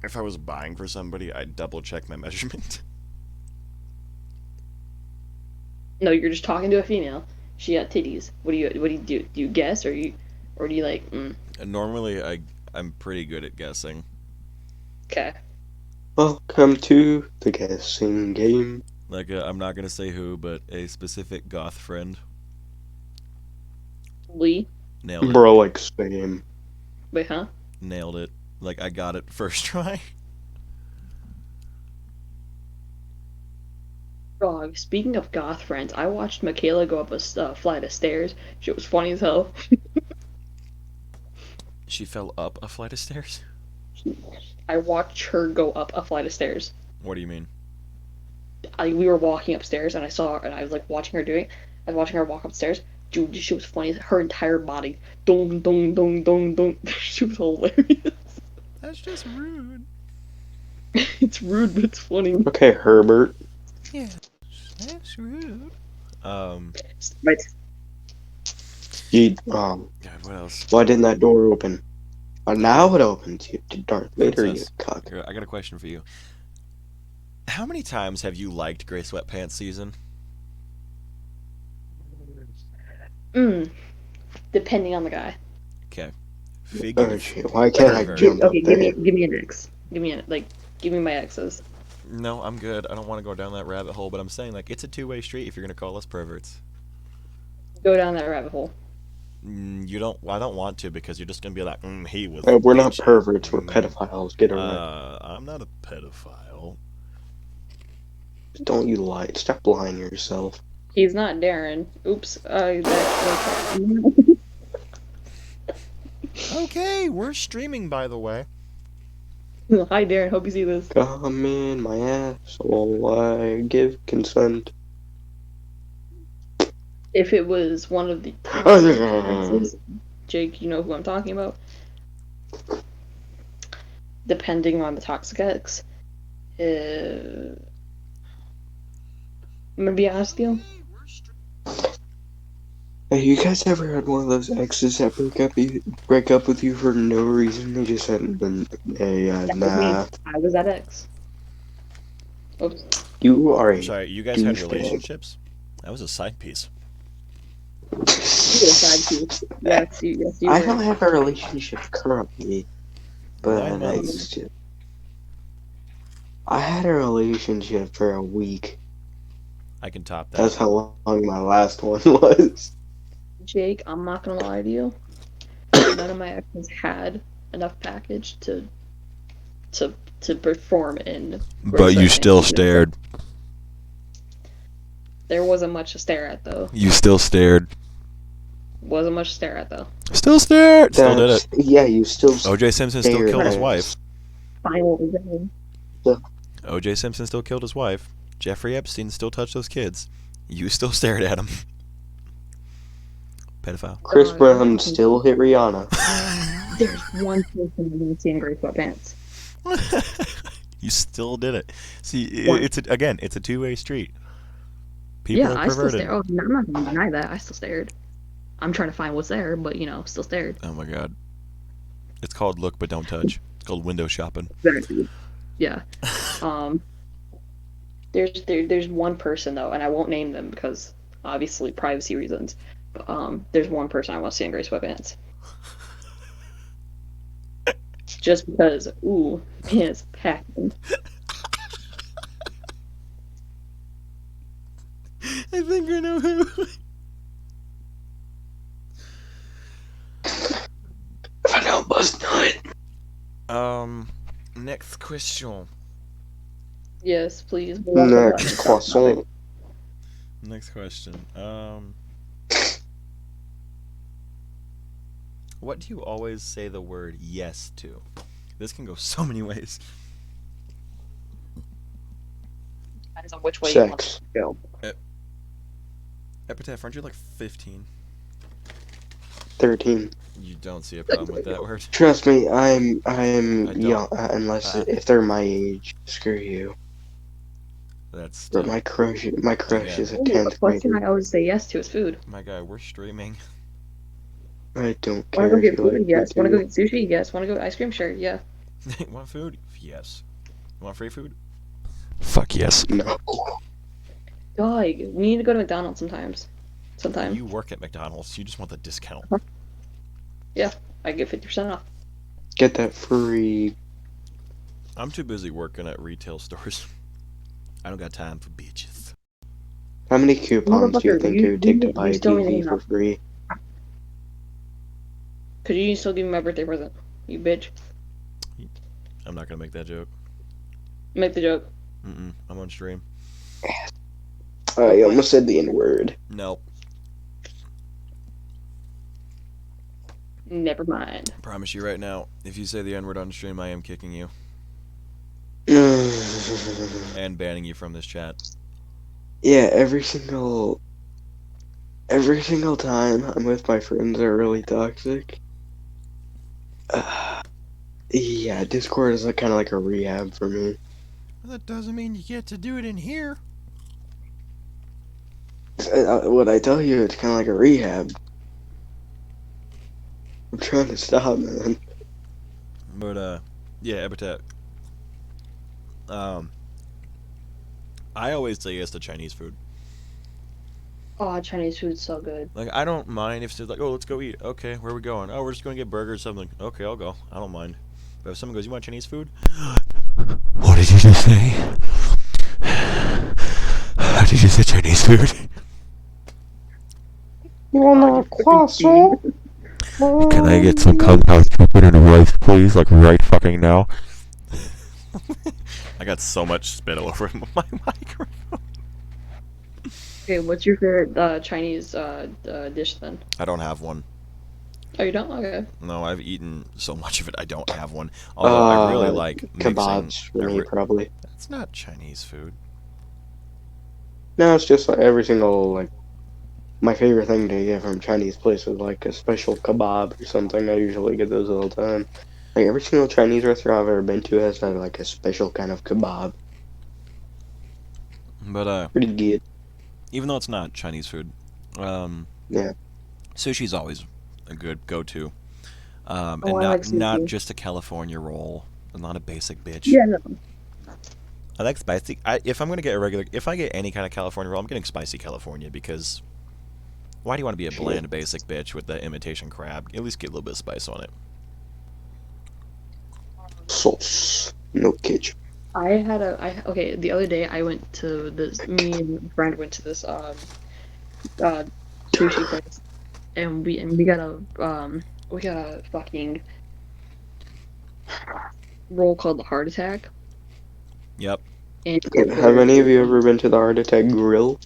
[SPEAKER 1] If I was buying for somebody, I'd double check my measurement.
[SPEAKER 2] No, you're just talking to a female. She got titties. What do you do? Do you guess, or do you like?
[SPEAKER 1] Normally, I'm pretty good at guessing.
[SPEAKER 2] Okay.
[SPEAKER 6] Welcome to the guessing game.
[SPEAKER 1] Like, I'm not gonna say who, but a specific goth friend.
[SPEAKER 2] Lee.
[SPEAKER 1] Nailed it.
[SPEAKER 6] Bro, like spam.
[SPEAKER 2] Wait, huh?
[SPEAKER 1] Nailed it. Like, I got it first try.
[SPEAKER 2] Dog. Speaking of goth friends, I watched Michaela go up a flight of stairs. Shit was funny as hell.
[SPEAKER 1] She fell up a flight of stairs?
[SPEAKER 2] I watched her go up a flight of stairs.
[SPEAKER 1] What do you mean?
[SPEAKER 2] We were walking upstairs, and I saw her, and I was like watching her doing. I was watching her walk upstairs. Dude, she was funny. Her entire body, dong dong dong dong dong. She was hilarious.
[SPEAKER 1] That's just rude.
[SPEAKER 2] It's rude, but it's funny.
[SPEAKER 6] Okay, Herbert.
[SPEAKER 1] Yeah, that's rude.
[SPEAKER 2] Right.
[SPEAKER 1] God, what else?
[SPEAKER 6] Why didn't that door open? Now it opens. You to Darth Vader, you
[SPEAKER 1] Princess,
[SPEAKER 6] cuck.
[SPEAKER 1] I got a question for you. How many times have you liked Gray Sweatpants season?
[SPEAKER 2] Depending on the guy.
[SPEAKER 1] Okay.
[SPEAKER 6] Oh
[SPEAKER 1] Figure.
[SPEAKER 6] shit! Why can't I
[SPEAKER 1] Pervert.
[SPEAKER 6] jump up
[SPEAKER 2] Okay,
[SPEAKER 6] there?
[SPEAKER 2] give me an X. Give me my X's.
[SPEAKER 1] No, I'm good. I don't want to go down that rabbit hole, but I'm saying, like, it's a two-way street if you're gonna call us perverts.
[SPEAKER 2] Go down that rabbit hole.
[SPEAKER 1] You don't. Well, I don't want to because you're just gonna be like, he was.
[SPEAKER 6] We're not
[SPEAKER 1] bitchy."
[SPEAKER 6] perverts. We're pedophiles. Get it right.
[SPEAKER 1] I'm not a pedophile.
[SPEAKER 6] Don't you lie. Stop lying to yourself.
[SPEAKER 2] He's not Darren. Oops.
[SPEAKER 1] Okay, we're streaming, by the way.
[SPEAKER 2] Hi, Darren. Hope you see this.
[SPEAKER 6] Come in my asshole. I give consent.
[SPEAKER 2] If it was one of the Jake, you know who I'm talking about. Depending on the toxic X, I'm gonna be honest with you.
[SPEAKER 6] Hey, you guys ever had one of those exes that break up with you for no reason? They just hadn't been nah.
[SPEAKER 2] I was that X. Oops.
[SPEAKER 6] You are a
[SPEAKER 1] I'm sorry, you guys had
[SPEAKER 6] douchebag.
[SPEAKER 1] relationships? That was a side piece.
[SPEAKER 2] You were a side piece. Yes, you
[SPEAKER 6] I
[SPEAKER 2] were.
[SPEAKER 6] don't have a relationship currently, but
[SPEAKER 1] 9
[SPEAKER 6] I
[SPEAKER 1] months.
[SPEAKER 6] used to. I had a relationship for a week.
[SPEAKER 1] I can top that.
[SPEAKER 6] That's how long my last one was.
[SPEAKER 2] Jake, I'm not gonna lie to you. None of my exes had enough package to perform in.
[SPEAKER 1] But you still stared.
[SPEAKER 2] There wasn't much to stare at though.
[SPEAKER 1] You still stared.
[SPEAKER 2] Wasn't much to stare at though.
[SPEAKER 1] Still stared. Still did it.
[SPEAKER 6] Yeah, you still.
[SPEAKER 1] O.J. Simpson still
[SPEAKER 6] stared
[SPEAKER 1] killed his
[SPEAKER 6] at
[SPEAKER 1] wife.
[SPEAKER 2] Fine, what was that?
[SPEAKER 1] O.J. Simpson still killed his wife. Jeffrey Epstein still touched those kids. You still stared at him. Pedophile.
[SPEAKER 6] Chris Brown still hit Rihanna.
[SPEAKER 2] There's one person that didn't see in gray sweatpants.
[SPEAKER 1] You still did it. See,
[SPEAKER 2] What?
[SPEAKER 1] it's a two-way street. People
[SPEAKER 2] Yeah,
[SPEAKER 1] are
[SPEAKER 2] I still
[SPEAKER 1] perverted.
[SPEAKER 2] stared. Oh, no, I'm not gonna deny that. I still stared. I'm trying to find what's there, but still stared.
[SPEAKER 1] Oh my god. It's called look but don't touch. It's called window shopping.
[SPEAKER 2] Exactly. Yeah. Um. There's one person though, and I won't name them because obviously privacy reasons. But, there's one person I want to see in gray sweatpants. Just because, ooh, man, it's packing.
[SPEAKER 1] I think I know who.
[SPEAKER 6] Find out bust nut.
[SPEAKER 1] Next question.
[SPEAKER 2] Yes, please.
[SPEAKER 6] Next croissant.
[SPEAKER 1] Next question. What do you always say the word yes to? This can go so many ways.
[SPEAKER 2] Depends on which way you want
[SPEAKER 6] Sex.
[SPEAKER 2] to go.
[SPEAKER 1] Epitaph, aren't you like 15?
[SPEAKER 6] 13.
[SPEAKER 1] You don't see a problem with that word?
[SPEAKER 6] Trust me, I'm
[SPEAKER 1] I don't.
[SPEAKER 6] young. Unless if they're my age, screw you.
[SPEAKER 1] That's
[SPEAKER 6] But
[SPEAKER 1] still...
[SPEAKER 6] my crush is a
[SPEAKER 2] Ooh,
[SPEAKER 6] 10th
[SPEAKER 2] a question
[SPEAKER 6] grader.
[SPEAKER 2] I always say yes to is food.
[SPEAKER 1] My guy, we're streaming.
[SPEAKER 6] I don't
[SPEAKER 2] Want
[SPEAKER 6] care
[SPEAKER 2] to go
[SPEAKER 6] if
[SPEAKER 2] get
[SPEAKER 6] you
[SPEAKER 2] food?
[SPEAKER 6] like
[SPEAKER 2] Yes.
[SPEAKER 6] me
[SPEAKER 2] Want to go
[SPEAKER 6] too.
[SPEAKER 2] get sushi? Yes. Want to go ice cream? Sure. Yeah.
[SPEAKER 1] Want food? Yes. Want free food? Fuck yes.
[SPEAKER 6] No.
[SPEAKER 2] Dog, we need to go to McDonald's sometimes. Sometime.
[SPEAKER 1] You work at McDonald's. You just want the discount.
[SPEAKER 2] I get 50% off.
[SPEAKER 6] Get that free.
[SPEAKER 1] I'm too busy working at retail stores. I don't got time for bitches.
[SPEAKER 6] How many coupons do you
[SPEAKER 2] Motherfucker,
[SPEAKER 6] think it would take to buy a
[SPEAKER 2] still need
[SPEAKER 6] TV
[SPEAKER 2] to
[SPEAKER 6] for
[SPEAKER 2] know.
[SPEAKER 6] free?
[SPEAKER 2] Could you still give me my birthday present? You bitch.
[SPEAKER 1] I'm not gonna make that joke.
[SPEAKER 2] Make the joke.
[SPEAKER 1] I'm on stream.
[SPEAKER 6] I almost said the N-word.
[SPEAKER 1] Nope.
[SPEAKER 2] Never mind.
[SPEAKER 1] Promise you right now, if you say the N-word on stream, I am kicking you and banning you from this chat.
[SPEAKER 6] Yeah, every single time I'm with my friends that are really toxic. Yeah, Discord is kind of like a rehab for me.
[SPEAKER 1] That doesn't mean you get to do it in here.
[SPEAKER 6] What I tell you, it's kind of like a rehab. I'm trying to stop, man.
[SPEAKER 1] But yeah, Epitaph. I always say yes to Chinese food.
[SPEAKER 2] Oh, Chinese food's so good.
[SPEAKER 1] Like, I don't mind if it's like, oh, let's go eat. Okay, where are we going? Oh, we're just going to get burgers or something. Okay, I'll go. I don't mind. But if someone goes, you want Chinese food? What did you just say? How did you say Chinese food?
[SPEAKER 6] You want a croissant?
[SPEAKER 1] Can I get some compound chicken and rice, please? Like, right fucking now? I got so much spit all over my microphone.
[SPEAKER 2] Okay, what's your favorite Chinese dish then?
[SPEAKER 1] I don't have one.
[SPEAKER 2] Oh, you don't? Okay.
[SPEAKER 1] No, I've eaten so much of it, I don't have one. Although I really like
[SPEAKER 6] kebabs for me, probably.
[SPEAKER 1] That's not Chinese food.
[SPEAKER 6] No, it's just like every single, like, my favorite thing to get from Chinese place is like a special kebab or something. I usually get those all the time. Like every single Chinese restaurant I've ever been to has had like a special kind of kebab.
[SPEAKER 1] But
[SPEAKER 6] Pretty good.
[SPEAKER 1] even though it's not Chinese food,
[SPEAKER 6] Yeah.
[SPEAKER 1] sushi's always a good go-to. And
[SPEAKER 2] I like sushi.
[SPEAKER 1] not just a California roll. I'm not a basic bitch.
[SPEAKER 2] Yeah, no.
[SPEAKER 1] I like spicy. If I get any kind of California roll, I'm getting spicy California because why do you want to be a bland basic bitch with the imitation crab? At least get a little bit of spice on it.
[SPEAKER 6] Sauce. No ketchup.
[SPEAKER 2] Okay, the other day I went to this, me and a friend went to this sushi place, and we got a fucking roll called the Heart Attack.
[SPEAKER 1] Yep.
[SPEAKER 2] And
[SPEAKER 6] Have any of you ever been to the Heart Attack Grill?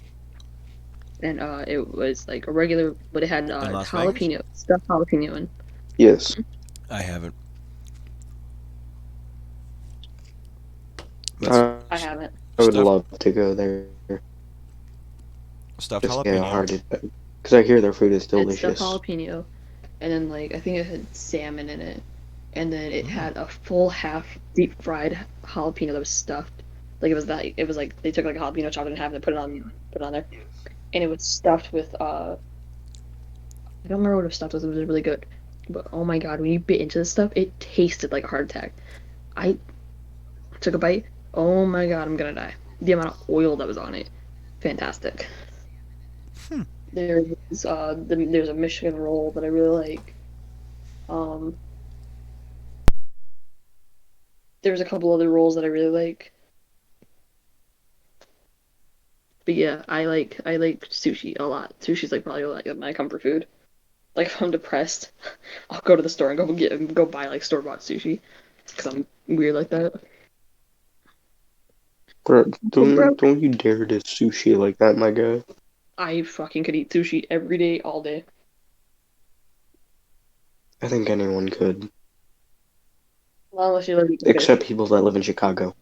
[SPEAKER 2] And it was like a regular, but it had
[SPEAKER 1] Las
[SPEAKER 2] jalapeno, stuffed jalapeno in.
[SPEAKER 6] Yes.
[SPEAKER 1] I haven't.
[SPEAKER 2] I haven't.
[SPEAKER 6] I would
[SPEAKER 1] Stuffed-
[SPEAKER 6] love to go there.
[SPEAKER 1] Stuffed
[SPEAKER 6] Just get a
[SPEAKER 1] jalapeno.
[SPEAKER 6] Heart Attack. Because I hear their food is
[SPEAKER 2] It had
[SPEAKER 6] delicious.
[SPEAKER 2] stuffed jalapeno, and then like I think it had salmon in it, and then it had a full half deep fried jalapeno that was stuffed. Like it was like they took like a jalapeno, chopped it in half, and put it on there, and it was stuffed with I don't remember what it was stuffed with. It was really good, but oh my god, when you bit into this stuff, it tasted like a heart attack. I took a bite. Oh my god, I'm gonna die. The amount of oil that was on it, fantastic. There's a Michigan roll that I really like. Um, there's a couple other rolls that I really like. But yeah, I like sushi a lot. Sushi's like probably like my comfort food. Like if I'm depressed, I'll go to the store and go buy like store-bought sushi because I'm weird like that.
[SPEAKER 6] Bro,
[SPEAKER 2] But bro,
[SPEAKER 6] don't you dare to sushi like that, my guy.
[SPEAKER 2] I fucking could eat sushi every day, all day.
[SPEAKER 6] I think anyone could,
[SPEAKER 2] Well, unless you're allergic to fish.
[SPEAKER 6] except people that live in Chicago.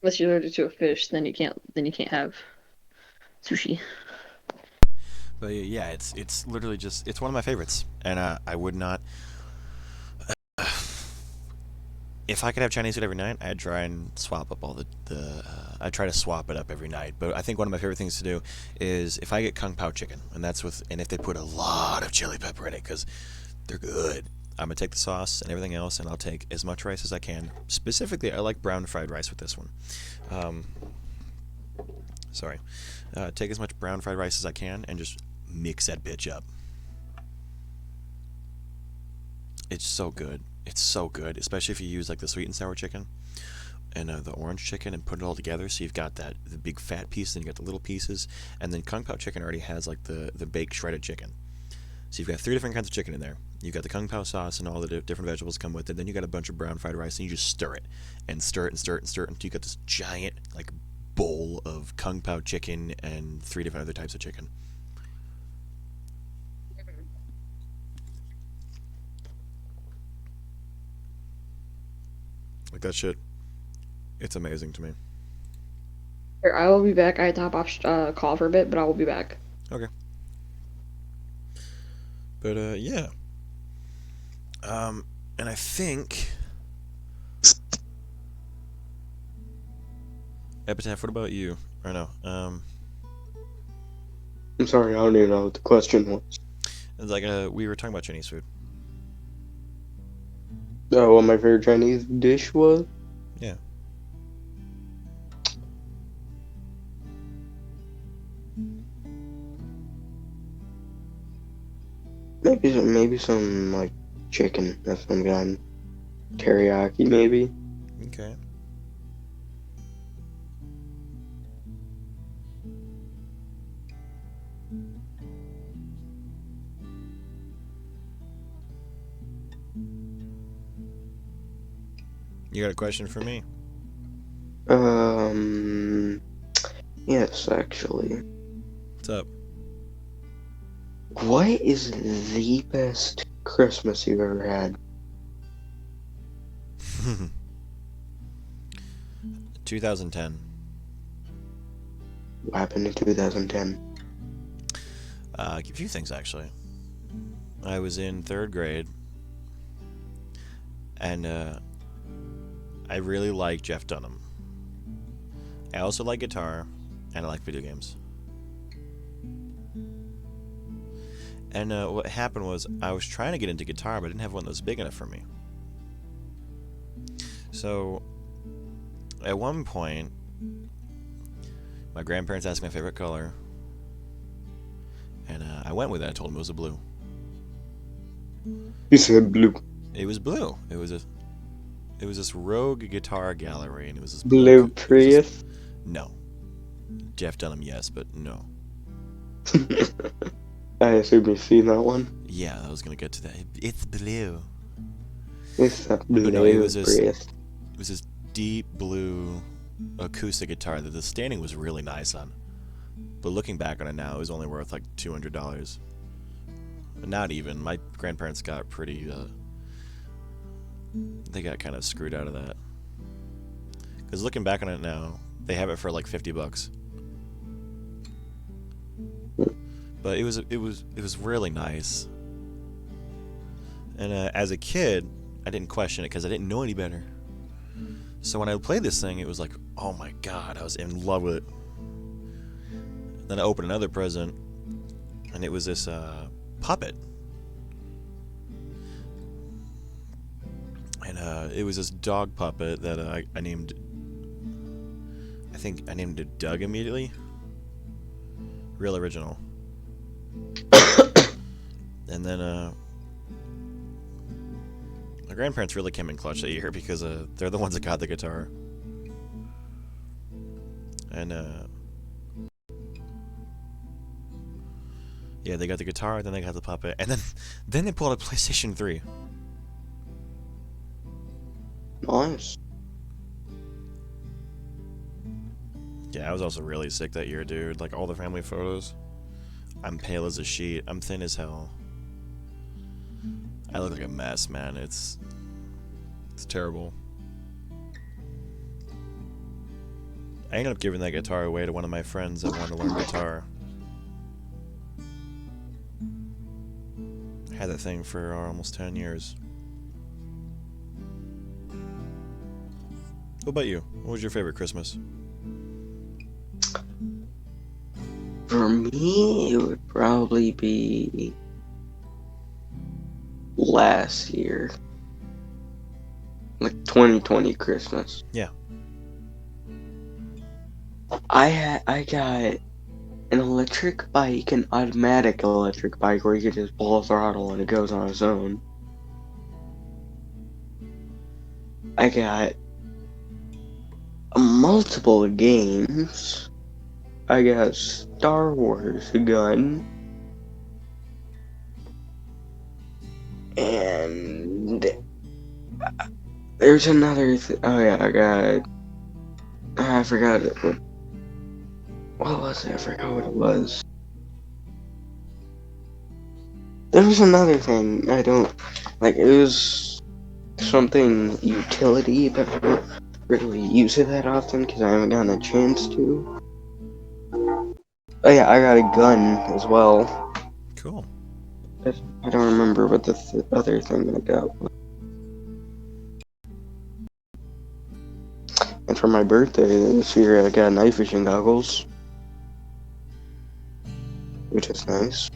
[SPEAKER 2] Unless you're allergic to a fish, then you can't have sushi.
[SPEAKER 1] But yeah, it's literally just it's one of my favorites, and I would not. If I could have Chinese food every night, I'd try and swap up all I'd try to swap it up every night. But I think one of my favorite things to do is if I get kung pao chicken, and if they put a lot of chili pepper in it, because they're good. I'm gonna take the sauce and everything else, and I'll take as much rice as I can. Specifically, I like brown fried rice with this one. Sorry. Take as much brown fried rice as I can and just mix that bitch up. It's so good. It's so good, especially if you use like the sweet and sour chicken and the orange chicken and put it all together. So you've got the big fat piece, and you got the little pieces, and then kung pao chicken already has like the baked shredded chicken. So you've got 3 different kinds of chicken in there. You've got the kung pao sauce and all the different vegetables come with it. Then you got a bunch of brown fried rice, and you just stir it and stir it and stir it and stir it until you got this giant like bowl of kung pao chicken and 3 different other types of chicken. Like that shit, it's amazing to me.
[SPEAKER 2] Here, I will be back. I had to hop off call for a bit, but I will be back.
[SPEAKER 1] Okay. But yeah. And I think Epitaph, what about you? Or no?
[SPEAKER 6] I'm sorry, I don't even know what the question was.
[SPEAKER 1] It's like we were talking about Chinese food.
[SPEAKER 6] Oh, what my favorite Chinese dish was?
[SPEAKER 1] Yeah.
[SPEAKER 6] Maybe some like chicken of some kind. Teriyaki, maybe.
[SPEAKER 1] Okay. You got a question for me?
[SPEAKER 6] Yes, actually.
[SPEAKER 1] What's up?
[SPEAKER 6] What is the best Christmas you've ever had?
[SPEAKER 1] 2010.
[SPEAKER 6] What happened in 2010?
[SPEAKER 1] A few things actually. I was in 3rd grade, and I really like Jeff Dunham. I also like guitar, and I like video games. And what happened was I was trying to get into guitar, but I didn't have one that was big enough for me. So at one point, my grandparents asked me my favorite color, and I went with it. I told them it was a blue.
[SPEAKER 6] You said blue.
[SPEAKER 1] It was blue. It was this Rogue Guitar Gallery, and it was this
[SPEAKER 6] Blue Prius?
[SPEAKER 1] No. Jeff Dunham, yes, but no.
[SPEAKER 6] I assume you've seen that one.
[SPEAKER 1] Yeah, I was gonna get to that. It's blue.
[SPEAKER 6] It's a blue
[SPEAKER 1] No, it was this.
[SPEAKER 6] Prius.
[SPEAKER 1] It was this deep blue acoustic guitar that the standing was really nice on. But looking back on it now, it was only worth like $200. Not even. My grandparents got pretty. They got kind of screwed out of that. Because looking back on it now, they have it for like $50. But it was really nice. And as a kid, I didn't question it because I didn't know any better. So when I played this thing, it was like, oh my god, I was in love with it. Then I opened another present, and it was this puppet. And it was this dog puppet that I named. I think I named it Doug immediately. Real original. And then my grandparents really came in clutch that year because they're the ones that got the guitar. And yeah, they got the guitar, then they got the puppet, and then they pulled a PlayStation 3.
[SPEAKER 6] Nice.
[SPEAKER 1] Yeah, I was also really sick that year, dude. Like all the family photos. I'm pale as a sheet. I'm thin as hell. I look like a mess, man. It's terrible. I ended up giving that guitar away to one of my friends that wanted to learn guitar. I had that thing for almost 10 years. What about you? What was your favorite Christmas?
[SPEAKER 6] For me, it would probably be last year. Like 2020 Christmas.
[SPEAKER 1] Yeah.
[SPEAKER 6] I got an electric bike, an automatic electric bike where you can just pull a throttle and it goes on its own. I got multiple games. I got Star Wars gun. And there's another oh yeah, I forgot it. What was it? I forgot what it was. There was another thing I don't like. It was something utility, but I don't really use it that often because I haven't gotten a chance to. Oh yeah, I got a gun as well.
[SPEAKER 1] Cool.
[SPEAKER 6] I don't remember what the other thing I got was. And for my birthday this year, I got night fishing goggles, which is nice.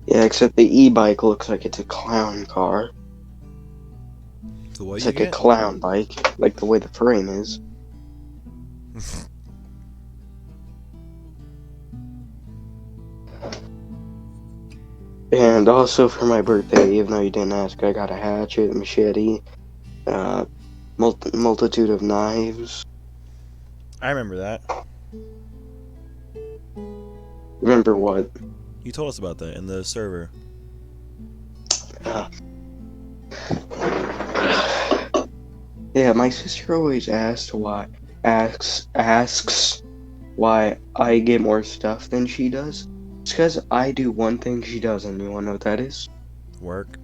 [SPEAKER 6] Yeah, except the e-bike looks like it's a clown car.
[SPEAKER 1] So what
[SPEAKER 6] It's
[SPEAKER 1] you
[SPEAKER 6] like a
[SPEAKER 1] get?
[SPEAKER 6] clown bike, like the way the frame is. And also for my birthday, even though you didn't ask, I got a hatchet, machete, multitude of knives.
[SPEAKER 1] I remember that.
[SPEAKER 6] Remember what?
[SPEAKER 1] You told us about that in the server.
[SPEAKER 6] Yeah, my sister always asks why I get more stuff than she does. It's because I do one thing she doesn't. You wanna know what that is?
[SPEAKER 1] Work.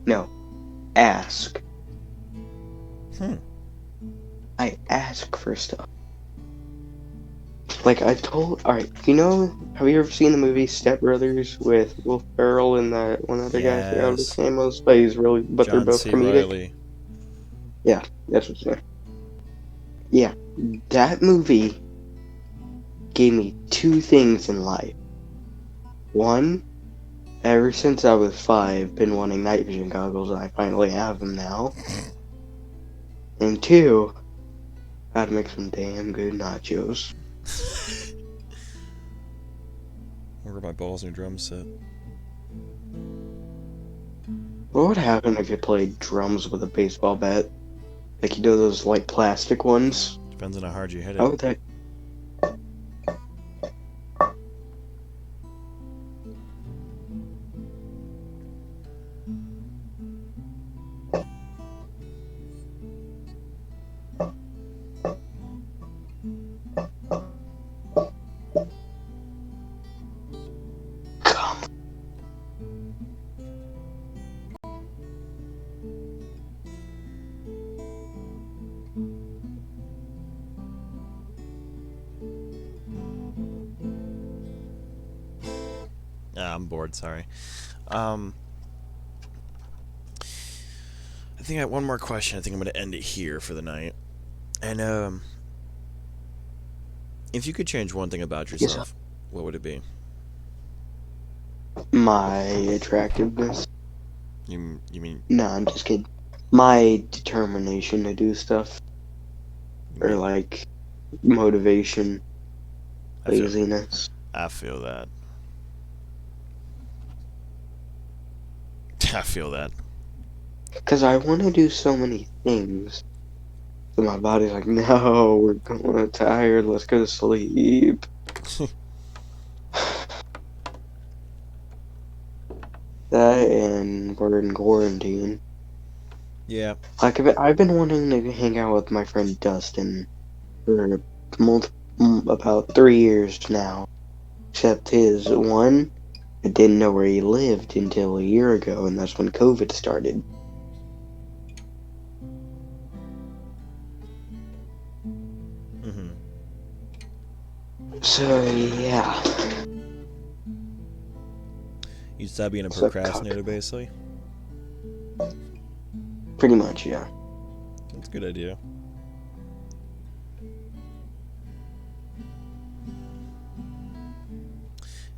[SPEAKER 6] No. Ask.
[SPEAKER 1] Hmm.
[SPEAKER 6] I ask for stuff. Like alright, have you ever seen the movie Step Brothers with Will Ferrell and that one other guy? I forgot what his
[SPEAKER 1] Yes.
[SPEAKER 6] name was, but they're
[SPEAKER 1] John
[SPEAKER 6] both
[SPEAKER 1] C.
[SPEAKER 6] comedic.
[SPEAKER 1] Riley.
[SPEAKER 6] Yeah, that's what's name. Yeah, that movie gave me two things in life. One, ever since I was 5, been wanting night vision goggles, and I finally have them now. And two, how to make some damn good nachos.
[SPEAKER 1] Where are my balls and drum set?
[SPEAKER 6] What would happen if you played drums with a baseball bat? Like, those, like, plastic ones?
[SPEAKER 1] Depends on how hard you hit it.
[SPEAKER 6] How would that...
[SPEAKER 1] I'm bored. Sorry. Um, I think I have one more question. I think I'm going to end it here for the night. And if you could change one thing about
[SPEAKER 6] Yes,
[SPEAKER 1] yourself, what would it be?
[SPEAKER 6] my attractiveness.
[SPEAKER 1] You mean
[SPEAKER 6] No, I'm just kidding. My determination to do stuff,
[SPEAKER 1] you
[SPEAKER 6] or
[SPEAKER 1] mean
[SPEAKER 6] like motivation,
[SPEAKER 1] I feel
[SPEAKER 6] laziness.
[SPEAKER 1] I feel that. I feel that.
[SPEAKER 6] Because I want to do so many things. So my body's like, no, we're going tired. Let's go to sleep. That and we're in quarantine.
[SPEAKER 1] Yeah.
[SPEAKER 6] Like I've been wanting to hang out with my friend Dustin for about 3 years now. Except his one, I didn't know where he lived until a year ago, and that's when COVID started.
[SPEAKER 1] Mhm.
[SPEAKER 6] So yeah,
[SPEAKER 1] You stop being a
[SPEAKER 6] suck cock.
[SPEAKER 1] procrastinator, basically.
[SPEAKER 6] Pretty much, yeah.
[SPEAKER 1] That's a good idea.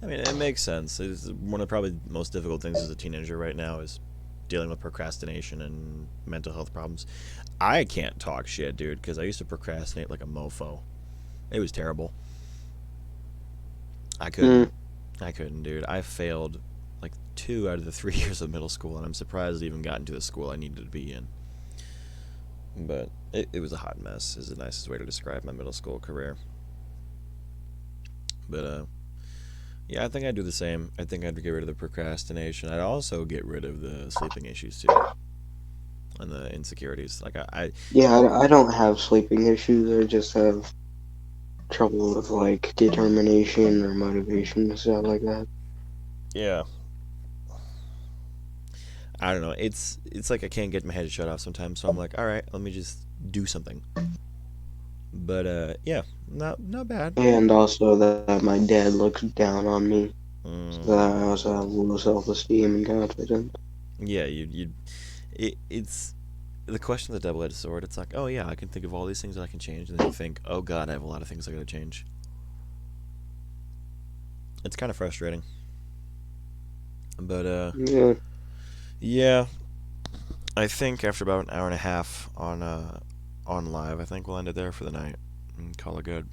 [SPEAKER 1] I mean, it makes sense. It's one of the probably most difficult things as a teenager right now is dealing with procrastination and mental health problems. I can't talk shit, dude, because I used to procrastinate like a mofo. It was terrible. I
[SPEAKER 6] Mm.
[SPEAKER 1] couldn't. I couldn't, dude. I failed like 2 out of the 3 years of middle school, and I'm surprised I even got into the school I needed to be in. But it was a hot mess, is the nicest way to describe my middle school career. But, yeah, I think I'd do the same. I think I'd get rid of the procrastination. I'd also get rid of the sleeping issues, too, and the insecurities. Like,
[SPEAKER 6] Yeah, I don't have sleeping issues. I just have trouble with like determination or motivation and stuff like that.
[SPEAKER 1] yeah. I don't know. It's like I can't get my head shut off sometimes, so I'm like, all right, let me just do something. But yeah, not bad.
[SPEAKER 6] And also that my dad looks down on me, so that I
[SPEAKER 1] Mm,
[SPEAKER 6] also have low self-esteem and confidence.
[SPEAKER 1] yeah, it's the question of the double-edged sword. It's like, oh yeah, I can think of all these things that I can change, and then you think, oh god, I have a lot of things I gotta change. It's kind of frustrating. But
[SPEAKER 6] Yeah.
[SPEAKER 1] yeah, I think after about an hour and a half on live, I think we'll end it there for the night and call it good.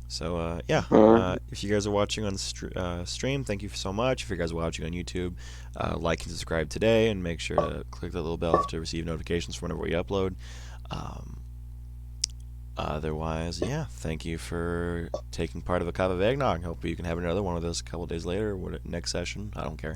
[SPEAKER 1] So yeah,
[SPEAKER 6] Alright.
[SPEAKER 1] if you guys are watching on stream, thank you so much. If you guys are watching on YouTube, like and subscribe today, and make sure to click the little bell to receive notifications whenever we upload. Um, Otherwise, yeah, thank you for taking part of a cup of eggnog. Hope you can have another one of those a couple days later or next session. I don't care.